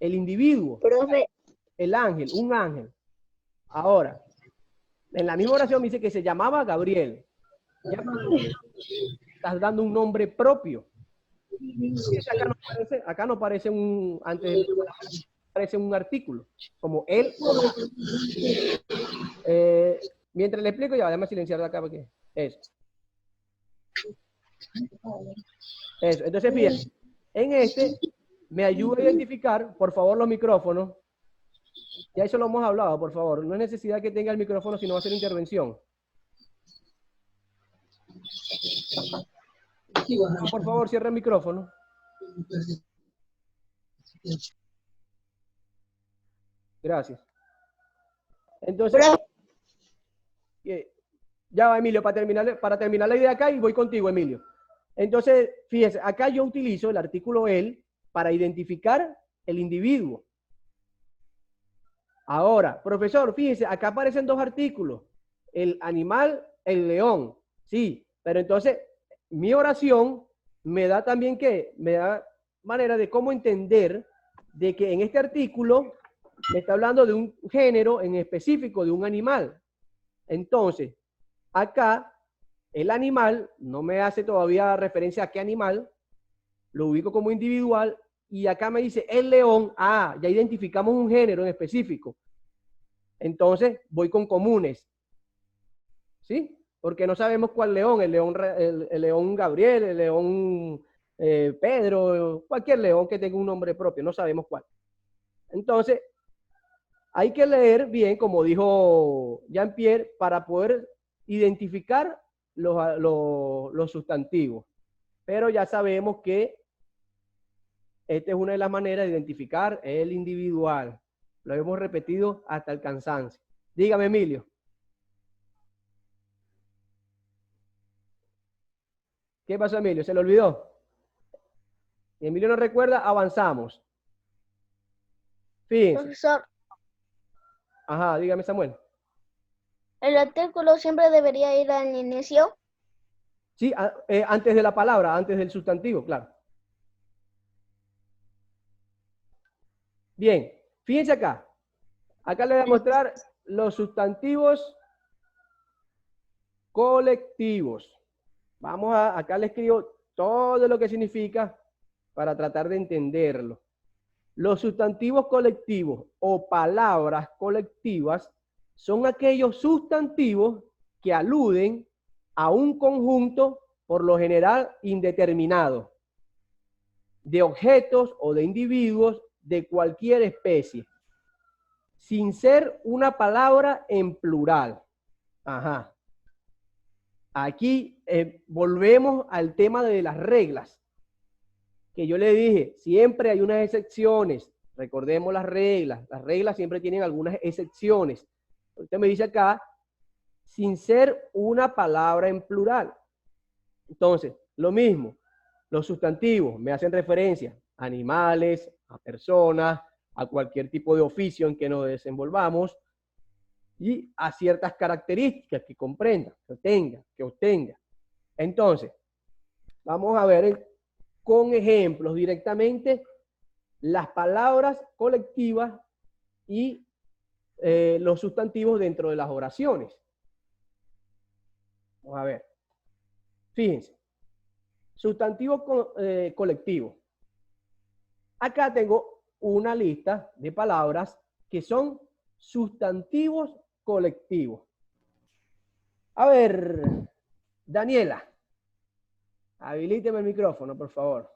el individuo, Profe, el ángel, un ángel. Ahora, en la misma oración me dice que se llamaba Gabriel. Ya estás dando un nombre propio. Acá no parece antes de la palabra, parece un artículo, como él o la. Mientras le explico, ya, déjame silenciar acá porque eso. Eso. Entonces, fíjense, en este me ayuda a identificar, por favor, los micrófonos. Ya eso lo hemos hablado, por favor. No es necesidad que tenga el micrófono, sino va a hacer intervención. Por favor, cierra el micrófono. Gracias. Entonces, ya va, Emilio, para terminar la idea acá y voy contigo, Emilio. Entonces, fíjense, acá yo utilizo el artículo él para identificar el individuo. Ahora, profesor, fíjense, acá aparecen dos artículos, el animal, el león, sí, pero entonces mi oración me da también me da manera de cómo entender de que en este artículo me está hablando de un género en específico, de un animal. Entonces, acá el animal no me hace todavía referencia a qué animal, lo ubico como individual, y acá me dice el león, ya identificamos un género en específico. Entonces voy con comunes, ¿sí? Porque no sabemos cuál león, el león Gabriel, el león Pedro, cualquier león que tenga un nombre propio, no sabemos cuál. Entonces, hay que leer bien, como dijo Jean-Pierre, para poder identificar los sustantivos. Pero ya sabemos que esta es una de las maneras de identificar el individual. Lo hemos repetido hasta el cansancio. Dígame, Emilio. ¿Qué pasó, Emilio? ¿Se le olvidó? Si Emilio no recuerda, avanzamos. Fíjense. profesor, Ajá, dígame, Samuel. el artículo siempre debería ir al inicio. Sí, antes de la palabra, antes del sustantivo, claro. Bien, fíjense acá. Acá le voy a mostrar los sustantivos colectivos. Acá le escribo todo lo que significa para tratar de entenderlo. Los sustantivos colectivos o palabras colectivas son aquellos sustantivos que aluden a un conjunto, por lo general indeterminado, de objetos o de individuos de cualquier especie, sin ser una palabra en plural. Ajá. Aquí volvemos al tema de las reglas, que yo le dije, siempre hay unas excepciones. Recordemos las reglas siempre tienen algunas excepciones. Usted me dice acá, sin ser una palabra en plural. Entonces, lo mismo, los sustantivos me hacen referencia a animales, a personas, a cualquier tipo de oficio en que nos desenvolvamos y a ciertas características que comprenda, que obtenga. Entonces, vamos a ver con ejemplos directamente las palabras colectivas y los sustantivos dentro de las oraciones. Vamos a ver. Fíjense. Sustantivo colectivo. Acá tengo una lista de palabras que son sustantivos colectivos. A ver, Daniela, habilíteme el micrófono, por favor.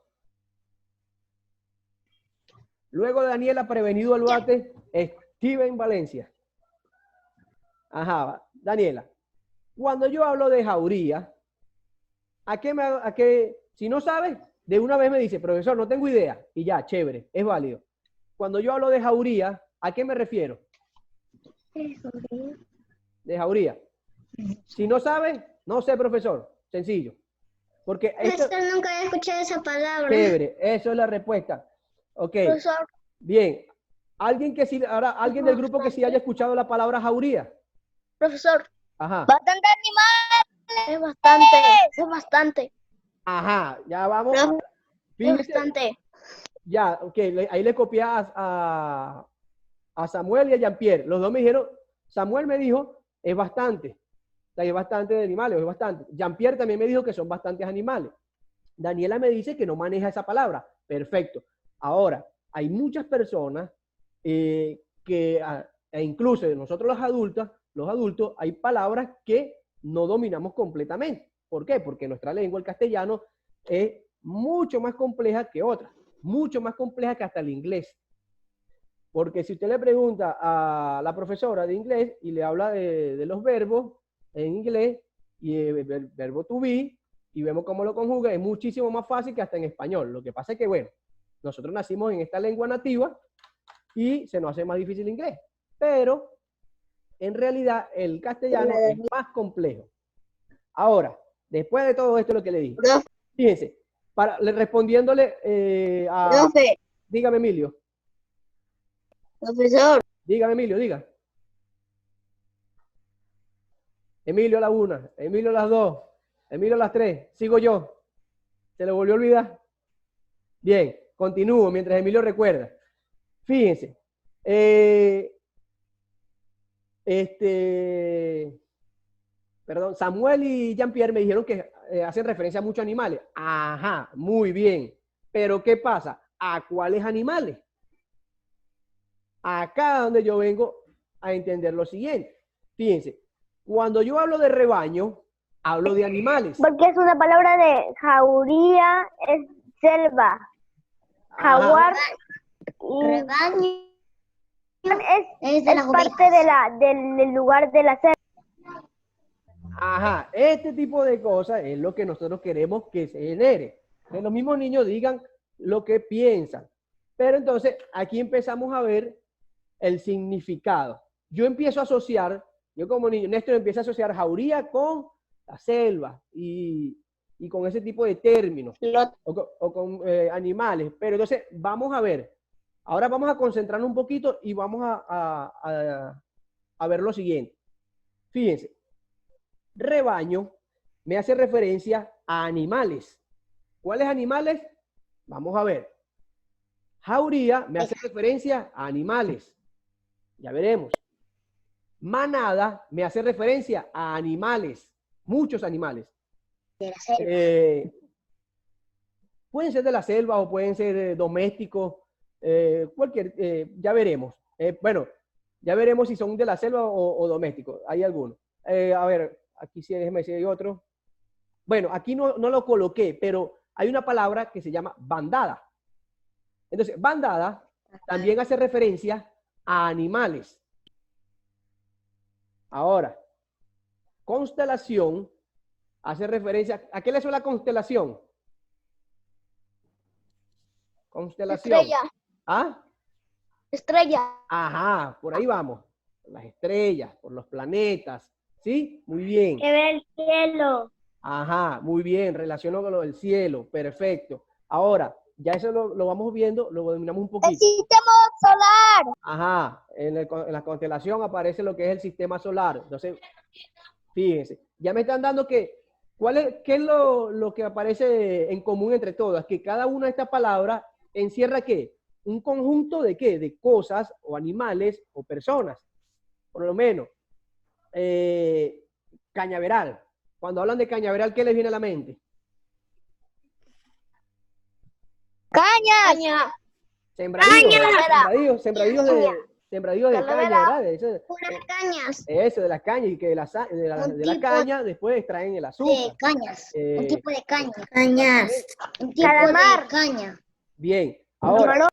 Luego de Daniela, prevenido al bate, Steven Valencia. Ajá, Daniela. Cuando yo hablo de jauría, si no sabes, de una vez me dice, profesor, no tengo idea. Y ya, chévere, es válido. Cuando yo hablo de jauría, ¿a qué me refiero? De jauría. Si no sabes, no sé, profesor. Sencillo. Porque esto, Profesor, nunca había escuchado esa palabra. chévere, eso es la respuesta. Ok. Profesor, Bien. Alguien del grupo que sí haya escuchado la palabra jauría. profesor, Ajá. bastante animal. Es bastante. Ajá. Ya vamos. Es Fíjese, bastante. ya, ok. Ahí le copié a Samuel y a Jean-Pierre. Los dos me dijeron, Samuel me dijo, es bastante. O sea, es bastante de animales, es bastante. Jean-Pierre también me dijo que son bastantes animales. Daniela me dice que no maneja esa palabra. Perfecto. Ahora, hay muchas personas e incluso nosotros los adultos, hay palabras que no dominamos completamente. ¿Por qué? Porque nuestra lengua, el castellano, es mucho más compleja que otras. Mucho más compleja que hasta el inglés. Porque si usted le pregunta a la profesora de inglés y le habla de los verbos en inglés y el verbo to be y vemos cómo lo conjuga, es muchísimo más fácil que hasta en español. Lo que pasa es que, bueno, nosotros nacimos en esta lengua nativa y se nos hace más difícil el inglés. Pero, en realidad, el castellano es más complejo. Ahora, después de todo esto, lo que le dije, fíjense, respondiéndole a... Profe, Dígame, Emilio. profesor. Dígame, Emilio, diga. Emilio a la 1, Emilio a las 2, Emilio a las 3. Sigo yo. ¿Se le volvió a olvidar? Bien, continúo mientras Emilio recuerda. Fíjense. Perdón, Samuel y Jean-Pierre me dijeron que hacen referencia a muchos animales. Ajá, muy bien. Pero ¿qué pasa? ¿A cuáles animales? Acá donde yo vengo a entender lo siguiente. Fíjense, cuando yo hablo de rebaño, hablo de animales. Porque es una palabra de jauría, es selva. Jaguar y Rebaño. es de las parte del lugar de la selva. Ajá, este tipo de cosas es lo que nosotros queremos que se genere. Que los mismos niños digan lo que piensan. Pero entonces aquí empezamos a ver el significado. Yo empiezo a asociar, yo como niño, Néstor empieza a asociar jauría con la selva y con ese tipo de términos, o con animales. Pero entonces vamos a ver, ahora vamos a concentrarnos un poquito y vamos a ver lo siguiente. Fíjense, rebaño me hace referencia a animales. ¿Cuáles animales? Vamos a ver. Jauría me hace referencia a animales. Ya veremos. Manada me hace referencia a animales. Muchos animales. De la selva. Pueden ser de la selva o pueden ser domésticos. Ya veremos. Bueno, ya veremos si son de la selva o domésticos. Hay algunos. A ver, aquí sí, déjeme decir, hay otro. Bueno, aquí no lo coloqué, pero hay una palabra que se llama bandada. Entonces, bandada también hace referencia a animales. Ahora, constelación hace referencia... ¿A qué le suena la constelación? Constelación. Estrella. ¿Ah? Estrella. Ajá, por ahí vamos. Por las estrellas, por los planetas. ¿Sí? Muy bien. Que ve el cielo. Ajá, muy bien. Relaciono con lo del cielo. Perfecto. Ahora, ya eso lo vamos viendo, lo dominamos un poquito. El sistema solar. Ajá, en la constelación aparece lo que es el sistema solar. Entonces, fíjense, ya me están dando ¿qué es lo que aparece en común entre todas? Que cada una de estas palabras encierra ¿qué? Un conjunto de ¿qué? De cosas o animales o personas. Por lo menos, cañaveral. Cuando hablan de cañaveral, ¿qué les viene a la mente? Caña. Sembradíos de caña, ¿verdad? Unas cañas. Eso, de las cañas, y que de la caña después extraen el azúcar. De cañas. Un tipo de caña. Cañas. Un tipo Calamar. de caña. Bien, ahora,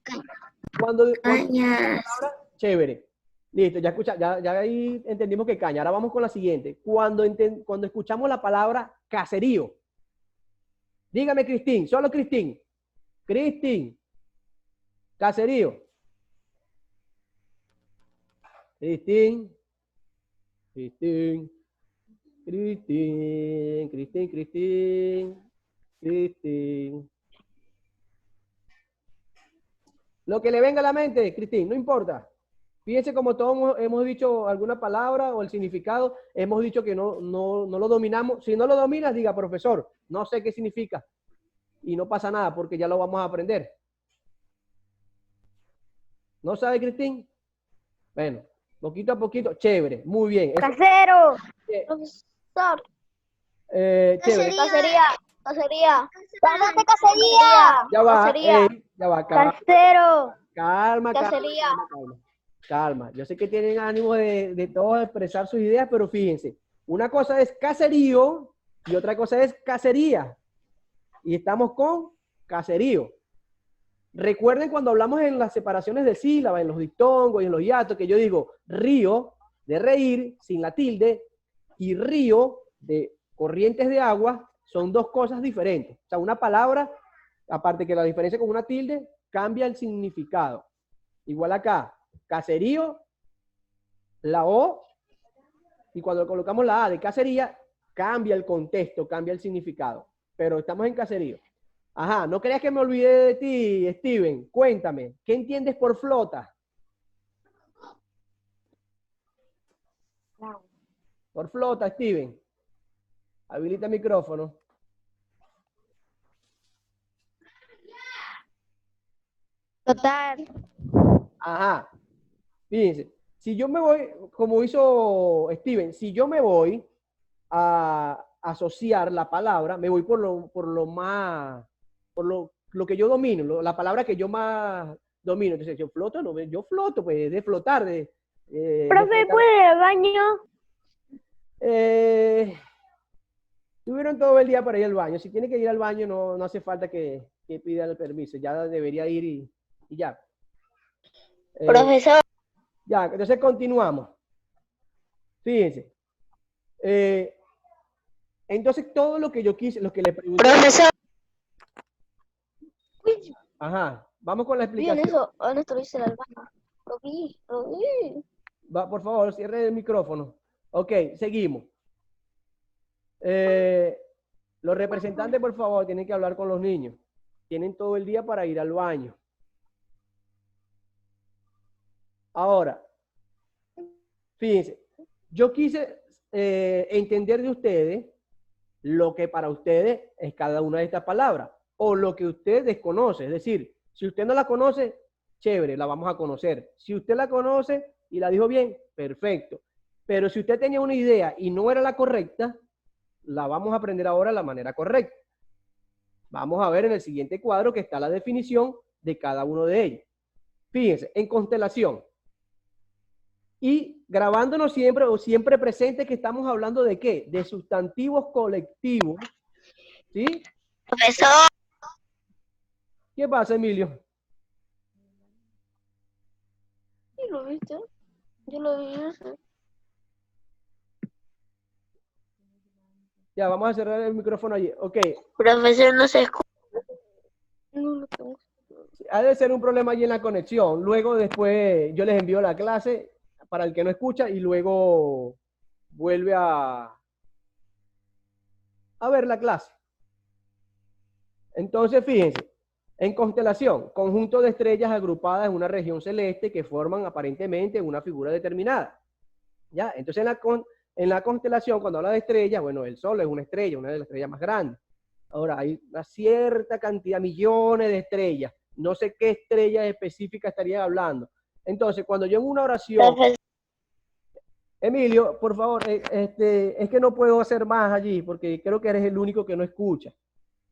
Cuando Cañas. chévere. Listo, ya escucha, ya ahí entendimos que caña. Ahora vamos con la siguiente. Cuando escuchamos la palabra caserío. Dígame, Cristín, solo Cristín. Cristín. Caserío. Cristín. Cristín. Cristín. Cristín, Cristín. Cristín. Lo que le venga a la mente, Cristín, no importa. Fíjense como todos hemos dicho alguna palabra o el significado, hemos dicho que no lo dominamos. Si no lo dominas, diga, profesor, no sé qué significa. Y no pasa nada porque ya lo vamos a aprender. ¿No sabe, Cristín? Bueno, poquito a poquito, chévere, muy bien. Casero. Profesor. Chévere. Cacería. ¡Realmente cacería! Ya va, Cacería. ya va, calma, Casero. calma, Cacería. calma. Yo sé que tienen ánimo de todos expresar sus ideas, pero fíjense, una cosa es caserío y otra cosa es cacería. Y estamos con caserío. Recuerden cuando hablamos en las separaciones de sílabas, en los diptongos y en los hiatos, que yo digo río, de reír, sin la tilde, y río, de corrientes de agua, son dos cosas diferentes. O sea, una palabra, aparte que la diferencia con una tilde, cambia el significado. Igual acá, caserío, la O, y cuando colocamos la A de cacería, cambia el contexto, cambia el significado. Pero estamos en caserío. Ajá, no creas que me olvidé de ti, Steven. Cuéntame, ¿qué entiendes por flota? Por flota, Steven. Habilita el micrófono. Total. Ajá. Fíjense, si yo me voy, como hizo Steven, si yo me voy a asociar la palabra, me voy por lo que yo domino, la palabra que yo más domino. Entonces, yo floto, no, yo floto, pues, de flotar. Profe, ¿puede ir al baño? Tuvieron todo el día para ir al baño. Si tiene que ir al baño, no hace falta que pida el permiso. Ya debería ir y ya. Profesor. Ya, entonces continuamos. Fíjense. Entonces, todo lo que yo quise, lo que le pregunté. Profesor. Ajá, vamos con la Bien, explicación. eso. Ahora estoy en el baño. Lo vi. Va, por favor, cierre el micrófono. Ok, seguimos. Los representantes, por favor, tienen que hablar con los niños. Tienen todo el día para ir al baño. Ahora, fíjense, yo quise entender de ustedes lo que para ustedes es cada una de estas palabras o lo que usted desconoce. Es decir, si usted no la conoce, chévere, la vamos a conocer. Si usted la conoce y la dijo bien, perfecto. Pero si usted tenía una idea y no era la correcta, la vamos a aprender ahora de la manera correcta. Vamos a ver en el siguiente cuadro que está la definición de cada uno de ellos. Fíjense, en constelación. Y grabándonos siempre o siempre presente que estamos hablando de ¿qué? De sustantivos colectivos. ¿Sí? Profesor. ¿Qué pasa, Emilio? ¿Sí lo viste? Yo lo vi. Ya, vamos a cerrar el micrófono allí. Ok. Profesor, no se escucha. No lo tengo. Ha de ser un problema allí en la conexión. Luego, después, yo les envío la clase para el que no escucha y luego vuelve a ver la clase. Entonces, fíjense, en constelación, conjunto de estrellas agrupadas en una región celeste que forman aparentemente una figura determinada. ¿Ya? Entonces, en la constelación, cuando habla de estrellas, bueno, el Sol es una estrella, una de las estrellas más grandes. Ahora, hay una cierta cantidad, millones de estrellas. No sé qué estrella específica estaría hablando. Entonces, cuando yo en una oración... Emilio, por favor, es que no puedo hacer más allí porque creo que eres el único que no escucha.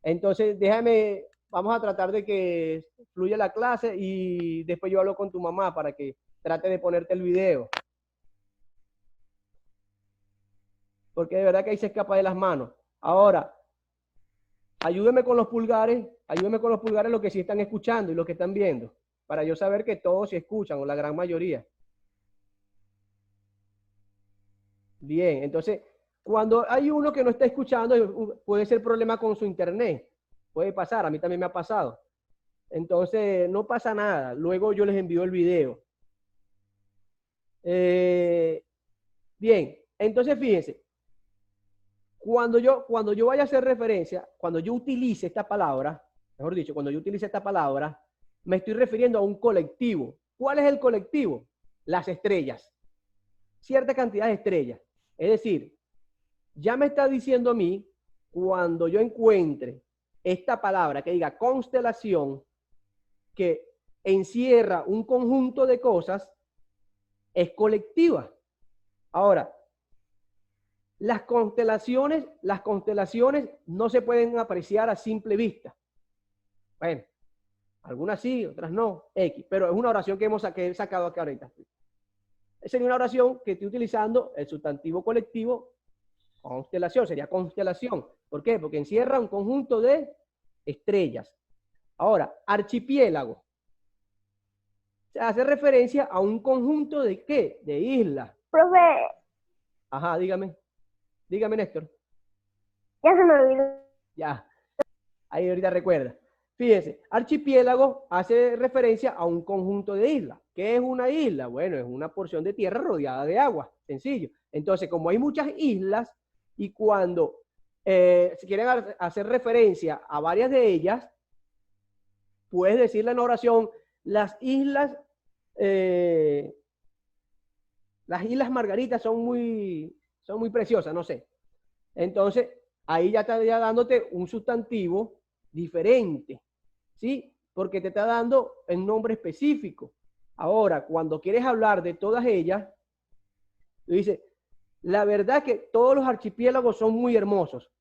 Entonces, déjame, vamos a tratar de que fluya la clase y después yo hablo con tu mamá para que trate de ponerte el video. Porque de verdad que ahí se escapa de las manos. Ahora, ayúdeme con los pulgares los que sí están escuchando y los que están viendo. para yo saber que todos se escuchan, o la gran mayoría. Bien, entonces, cuando hay uno que no está escuchando, puede ser problema con su internet. Puede pasar, a mí también me ha pasado. Entonces, no pasa nada. Luego yo les envío el video. Bien, entonces fíjense. Cuando yo vaya a hacer referencia, cuando yo utilice esta palabra, mejor dicho, cuando yo utilice esta palabra, me estoy refiriendo a un colectivo. ¿Cuál es el colectivo? Las estrellas. Cierta cantidad de estrellas. Es decir, ya me está diciendo a mí, cuando yo encuentre esta palabra que diga constelación, que encierra un conjunto de cosas, es colectiva. Ahora, las constelaciones no se pueden apreciar a simple vista. Bueno, algunas sí, otras no, X, pero es una oración que he sacado acá ahorita. Sería una oración que estoy utilizando el sustantivo colectivo constelación, sería constelación. ¿Por qué? Porque encierra un conjunto de estrellas. Ahora, archipiélago. Se hace referencia a un conjunto de ¿qué? De islas. Profe, Ajá, dígame. Dígame, Néstor. ya se me olvidó. Ya. Ahí ahorita recuerda. Fíjense, archipiélago hace referencia a un conjunto de islas. ¿Qué es una isla? Bueno, es una porción de tierra rodeada de agua. Sencillo. Entonces, como hay muchas islas y cuando se quieren hacer referencia a varias de ellas, puedes decirle en la oración, las islas Margaritas son muy preciosas, no sé. Entonces, ahí ya está dándote un sustantivo diferente, ¿sí? Porque te está dando el nombre específico. Ahora, cuando quieres hablar de todas ellas, dice, la verdad que todos los archipiélagos son muy hermosos.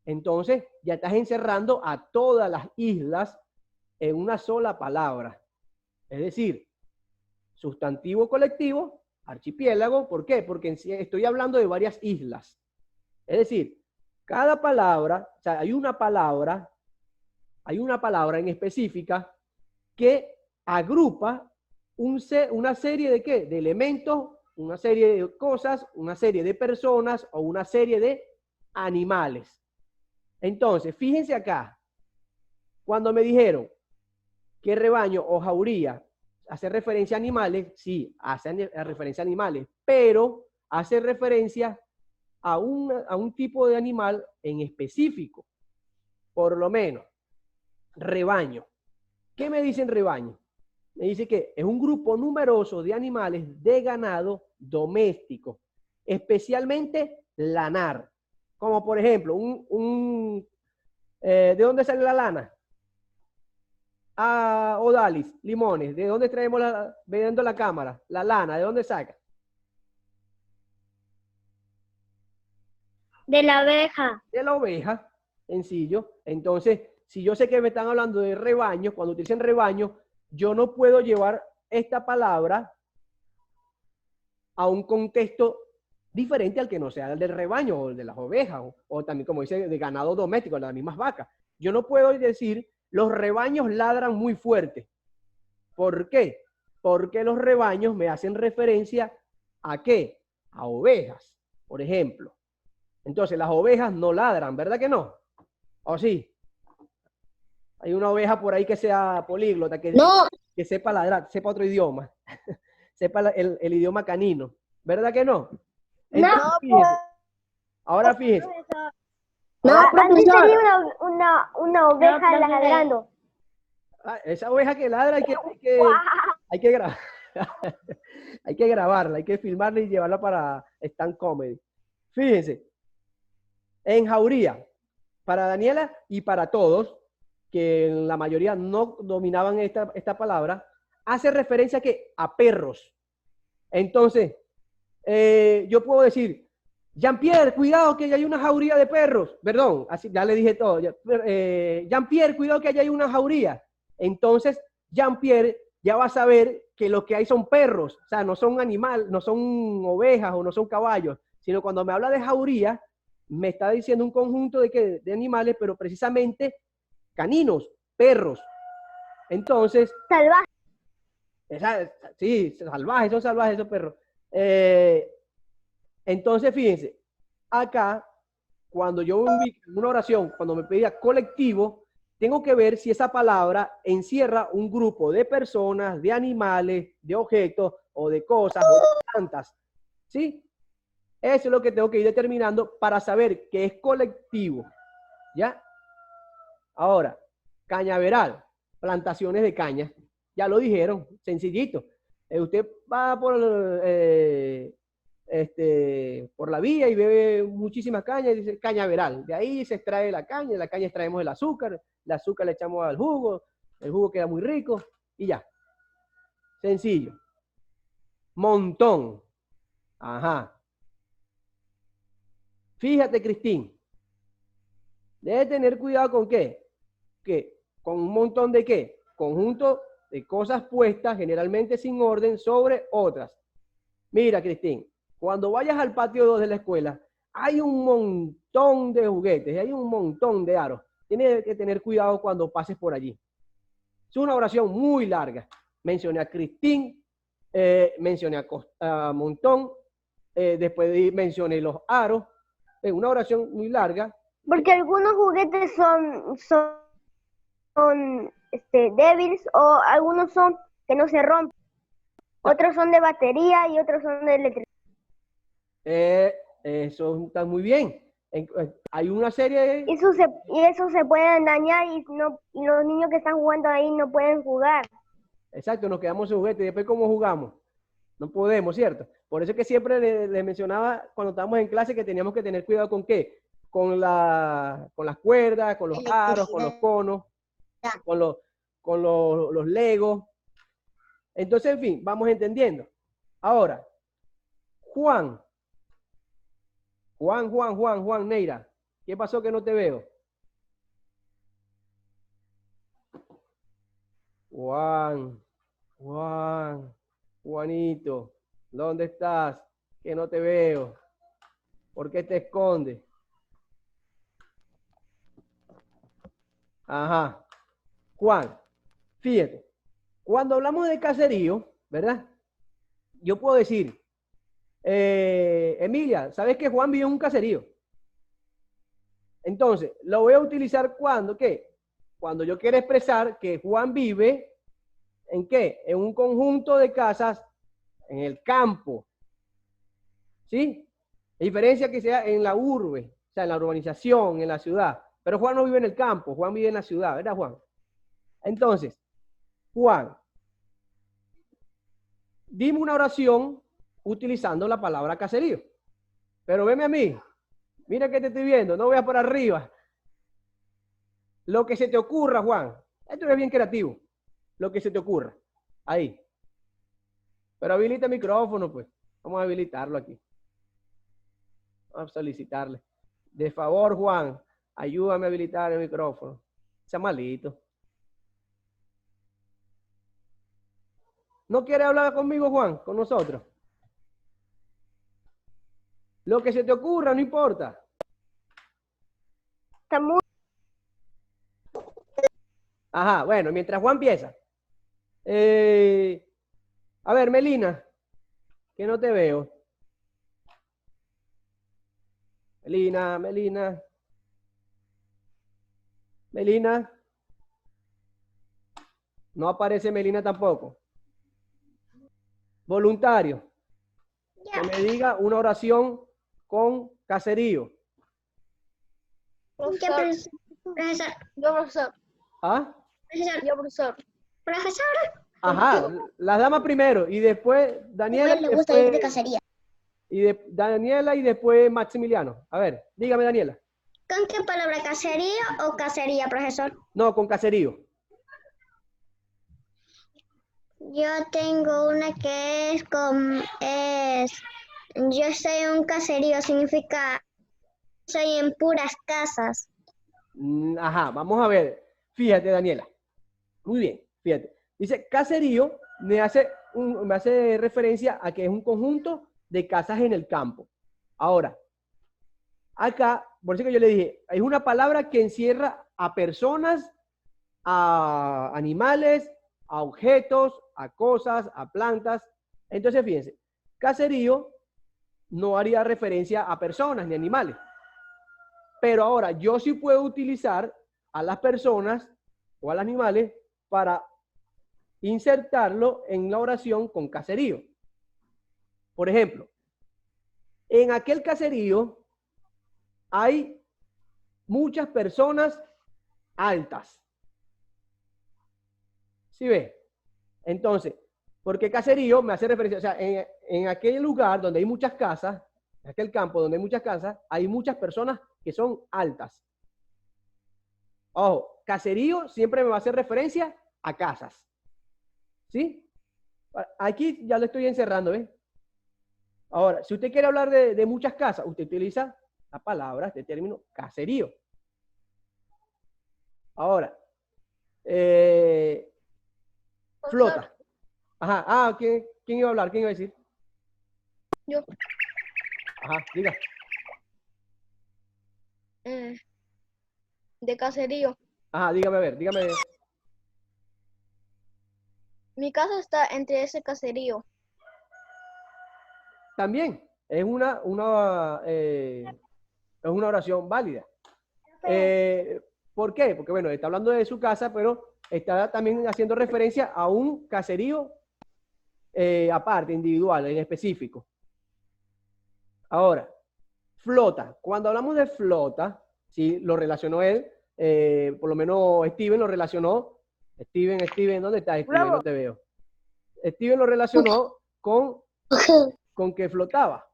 Entonces, ya estás encerrando a todas las islas en una sola palabra. Es decir, sustantivo colectivo, archipiélago. ¿Por qué? Porque estoy hablando de varias islas. Es decir, cada palabra, o sea, hay una palabra en específica que agrupa una serie de ¿qué? De elementos, una serie de cosas, una serie de personas o una serie de animales. Entonces, fíjense acá, cuando me dijeron que rebaño o jauría hace referencia a animales, sí, hace referencia a animales, pero hace referencia a un tipo de animal en específico. Por lo menos, rebaño. ¿Qué me dicen rebaño? Me dice que es un grupo numeroso de animales de ganado doméstico, especialmente lanar. Como por ejemplo, ¿de dónde sale la lana? Odalis, Limones. ¿De dónde traemos viendo la cámara? La lana, ¿de dónde saca? De la abeja. De la oveja, sencillo. Entonces, si yo sé que me están hablando de rebaño, cuando utilicen rebaño, yo no puedo llevar esta palabra a un contexto diferente al que no sea el del rebaño o el de las ovejas, o también, como dice, de ganado doméstico, las mismas vacas. Yo no puedo decir, los rebaños ladran muy fuerte. ¿Por qué? Porque los rebaños me hacen referencia ¿a qué? A ovejas, por ejemplo. Entonces, las ovejas no ladran, ¿verdad que no? ¿O sí? Hay una oveja por ahí que sea políglota, que sepa ladrar, sepa otro idioma, sepa el idioma canino, ¿verdad que no? Entonces, No, fíjense. Ahora fíjense. No, Antes profesor. tenía una oveja profesor. ladrando. Esa oveja que ladra hay que grabar. Hay que grabarla, hay que filmarla y llevarla para stand comedy. Fíjense, en jauría, para Daniela y para todos, que la mayoría no dominaban esta palabra, hace referencia a perros. Entonces, yo puedo decir, Jean-Pierre, cuidado que hay una jauría de perros. Perdón, así ya le dije todo. Jean-Pierre, cuidado que hay una jauría. Entonces, Jean-Pierre ya va a saber que lo que hay son perros. O sea, no son animales, no son ovejas o no son caballos, sino cuando me habla de jauría, me está diciendo un conjunto de animales, pero precisamente caninos, perros. Entonces, Salvaje. Sí, salvajes, son salvajes esos perros. Entonces, fíjense, acá, cuando yo ubico una oración, cuando me pedía colectivo, tengo que ver si esa palabra encierra un grupo de personas, de animales, de objetos o de cosas o de plantas. ¿Sí? Eso es lo que tengo que ir determinando para saber que es colectivo. ¿Ya? Ahora, cañaveral, plantaciones de caña. Ya lo dijeron, sencillito. Usted va por la vía y ve muchísimas cañas y dice cañaveral. De ahí se extrae la caña extraemos el azúcar le echamos al jugo, el jugo queda muy rico y ya. Sencillo. Montón. Ajá. Fíjate, Cristín. Debe tener cuidado con qué. Con un montón de qué. Conjunto de cosas puestas, generalmente sin orden, sobre otras. Mira, Cristín, cuando vayas al patio 2 de la escuela, hay un montón de juguetes, hay un montón de aros. Tienes que tener cuidado cuando pases por allí. Es una oración muy larga. Mencioné a Cristín, mencioné a Montón, después mencioné los aros. Es una oración muy larga. Porque algunos juguetes son débiles o algunos son que no se rompen. Otros son de batería y otros son de electricidad. Eso está muy bien. Hay una serie de... Eso se pueden dañar y los niños que están jugando ahí no pueden jugar. Exacto, nos quedamos sin juguete. ¿Y después cómo jugamos? No podemos, ¿cierto? Por eso es que siempre les mencionaba cuando estábamos en clase que teníamos que tener cuidado con qué. Con las cuerdas, con los aros, con los conos, con los legos. Entonces, en fin, vamos entendiendo. Ahora, Juan, Neira, ¿qué pasó que no te veo? Juanito, ¿dónde estás? Que no te veo. ¿Por qué te escondes? Ajá. Juan, fíjate, cuando hablamos de caserío, ¿verdad? Yo puedo decir, Emilia, ¿sabes que Juan vive en un caserío? Entonces, lo voy a utilizar cuando, ¿qué? Cuando yo quiero expresar que Juan vive, ¿en qué? En un conjunto de casas en el campo. ¿Sí? La diferencia que sea en la urbe, o sea, en la urbanización, en la ciudad. Pero Juan no vive en el campo, Juan vive en la ciudad, ¿verdad, Juan? Entonces, Juan, dime una oración utilizando la palabra caserío. Pero veme a mí. Mira que te estoy viendo, no veas para arriba. Lo que se te ocurra, Juan. Esto es bien creativo. Lo que se te ocurra. Ahí. Pero habilita el micrófono, pues. Vamos a habilitarlo aquí. Vamos a solicitarle. De favor, Juan, ayúdame a habilitar el micrófono. Sea malito. ¿No quiere hablar conmigo, Juan? Con nosotros. Lo que se te ocurra, no importa. Está muy... Ajá, bueno, mientras Juan empieza. A ver, Melina, que no te veo. Melina. No aparece Melina tampoco. Voluntario. Ya. Que me diga una oración con caserío. ¿Qué profesor? Yo, profesor. ¿Ah? Profesor. Yo, profesor. Profesor. Ajá, las damas primero y después Daniela. Le gusta ir de cacería. Daniela y después Maximiliano. A ver, dígame, Daniela. ¿Con qué palabra? ¿Cacería o cacería, profesor? No, con caserío. Yo tengo una que yo estoy en un caserío, significa soy en puras casas. Ajá, vamos a ver. Fíjate, Daniela. Muy bien, fíjate. Dice, caserío me hace referencia a que es un conjunto de casas en el campo. Ahora, acá, por eso que yo le dije, es una palabra que encierra a personas, a animales, a objetos, a cosas, a plantas. Entonces, fíjense, caserío no haría referencia a personas ni animales. Pero ahora yo sí puedo utilizar a las personas o a los animales para insertarlo en la oración con caserío. Por ejemplo, en aquel caserío hay muchas personas altas. ¿Sí ve? Entonces, porque caserío me hace referencia, o sea, en aquel lugar donde hay muchas casas, en aquel campo donde hay muchas casas, hay muchas personas que son altas. Ojo, caserío siempre me va a hacer referencia a casas. ¿Sí? Aquí ya lo estoy encerrando, ¿ves? Ahora, si usted quiere hablar de muchas casas, usted utiliza la palabra, este término, caserío. Ahora, flota. Ajá, ¿quién iba a hablar? ¿Quién iba a decir? Yo. Ajá, diga. De caserío. Ajá, dígame a ver, dígame a ver. Mi casa está entre ese caserío. También es una oración válida. ¿Por qué? Porque, bueno, está hablando de su casa, pero está también haciendo referencia a un caserío aparte, individual, en específico. Ahora, flota. Cuando hablamos de flota, sí, lo relacionó él, por lo menos Steven lo relacionó. Steven, ¿dónde está Steven? Bravo. No te veo. Steven lo relacionó con que flotaba.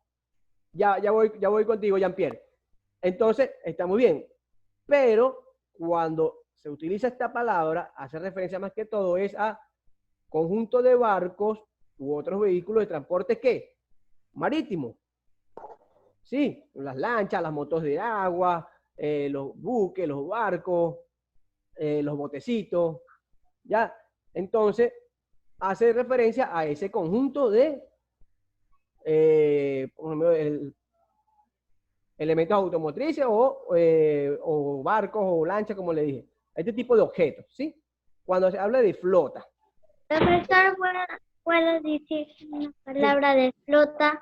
Ya voy contigo, Jean-Pierre. Entonces, está muy bien. Pero cuando se utiliza esta palabra, hace referencia más que todo es a conjunto de barcos u otros vehículos de transporte, ¿qué? Marítimo. Sí, las lanchas, las motos de agua, los buques, los barcos, los botecitos, ¿ya? Entonces, hace referencia a ese conjunto de por ejemplo, elementos automotrices o barcos o lanchas, como le dije. Este tipo de objetos, ¿sí? Cuando se habla de flota. Profesor, ¿puedo decir una palabra de flota?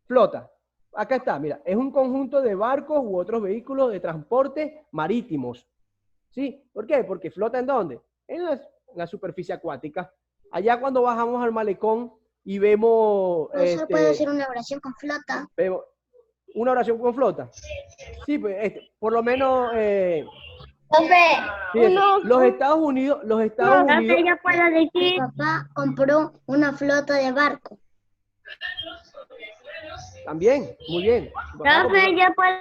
Flota. Acá está, mira, es un conjunto de barcos u otros vehículos de transporte marítimos. ¿Sí? ¿Por qué? Porque flota ¿en dónde? En la superficie acuática. Allá cuando bajamos al malecón y vemos... Profesor, ¿puedo decir una oración con flota? Vemos una oración con flota. Sí, pues, por lo menos... fíjense, los Estados Unidos... Profe, yo puedo decir... Mi papá compró una flota de barcos. También, muy bien. Profe, yo puedo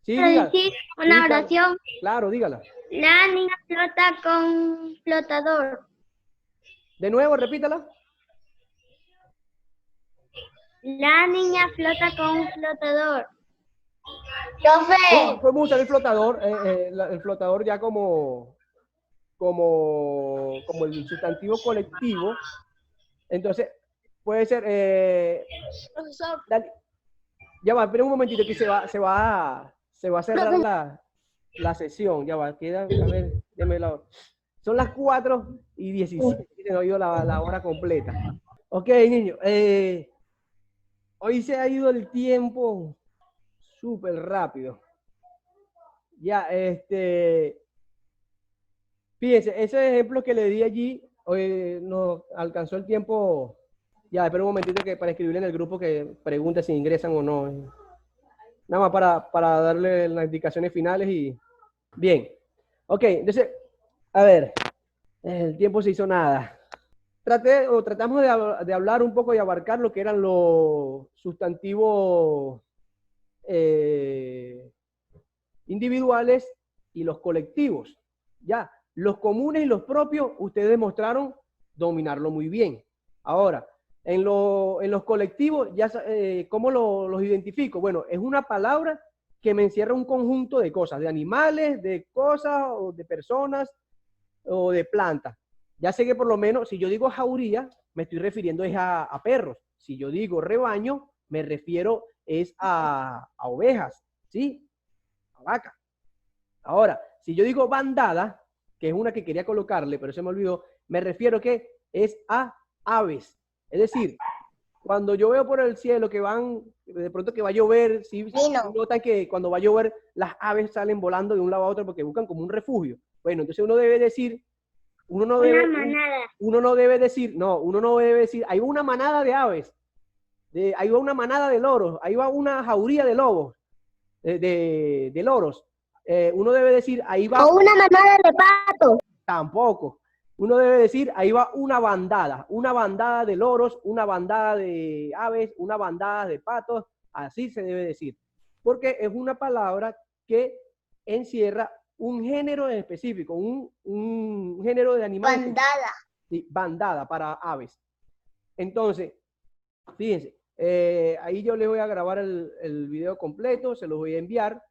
Sí, dígala. decir una Sí, oración. Claro, dígala. La niña flota con flotador. De nuevo, repítala. La niña flota con un flotador. No, podemos usar el flotador, el flotador ya como el sustantivo colectivo. Entonces, puede ser... Profesor. Ya va, espera un momentito que se va a cerrar la sesión. Ya va, queda, a ver, déme la hora. Son las 4:17, se nos ha ido la hora completa. Ok, niños, hoy se ha ido el tiempo súper rápido. Ya, fíjense, ese ejemplo que le di allí, hoy nos alcanzó el tiempo. Ya, espera un momentito que para escribirle en el grupo que pregunte si ingresan o no. Nada más para darle las indicaciones finales y... Bien. Ok, entonces, a ver, el tiempo se hizo nada. Tratamos de hablar un poco y abarcar lo que eran los sustantivos individuales y los colectivos. Ya, los comunes y los propios, ustedes demostraron dominarlo muy bien. Ahora, en los colectivos, ya, ¿cómo los identifico? Bueno, es una palabra que me encierra un conjunto de cosas, de animales, de cosas, o de personas, o de plantas. Ya sé que por lo menos, si yo digo jauría, me estoy refiriendo es a perros. Si yo digo rebaño, me refiero es a ovejas, ¿sí? A vacas. Ahora, si yo digo bandada, que es una que quería colocarle, pero se me olvidó, me refiero que es a aves. Es decir, cuando yo veo por el cielo que van, de pronto que va a llover, si notan que cuando va a llover las aves salen volando de un lado a otro porque buscan como un refugio. Bueno, entonces uno debe decir, uno no debe decir, hay una manada de aves, ahí va una manada de loros, ahí va una jauría de lobos, de loros. Uno debe decir, ahí va... O una manada de patos. Tampoco. Uno debe decir, ahí va una bandada de loros, una bandada de aves, una bandada de patos, así se debe decir. Porque es una palabra que encierra un género en específico, un género de animales. Bandada. Sí, bandada para aves. Entonces, fíjense, ahí yo les voy a grabar el video completo, se los voy a enviar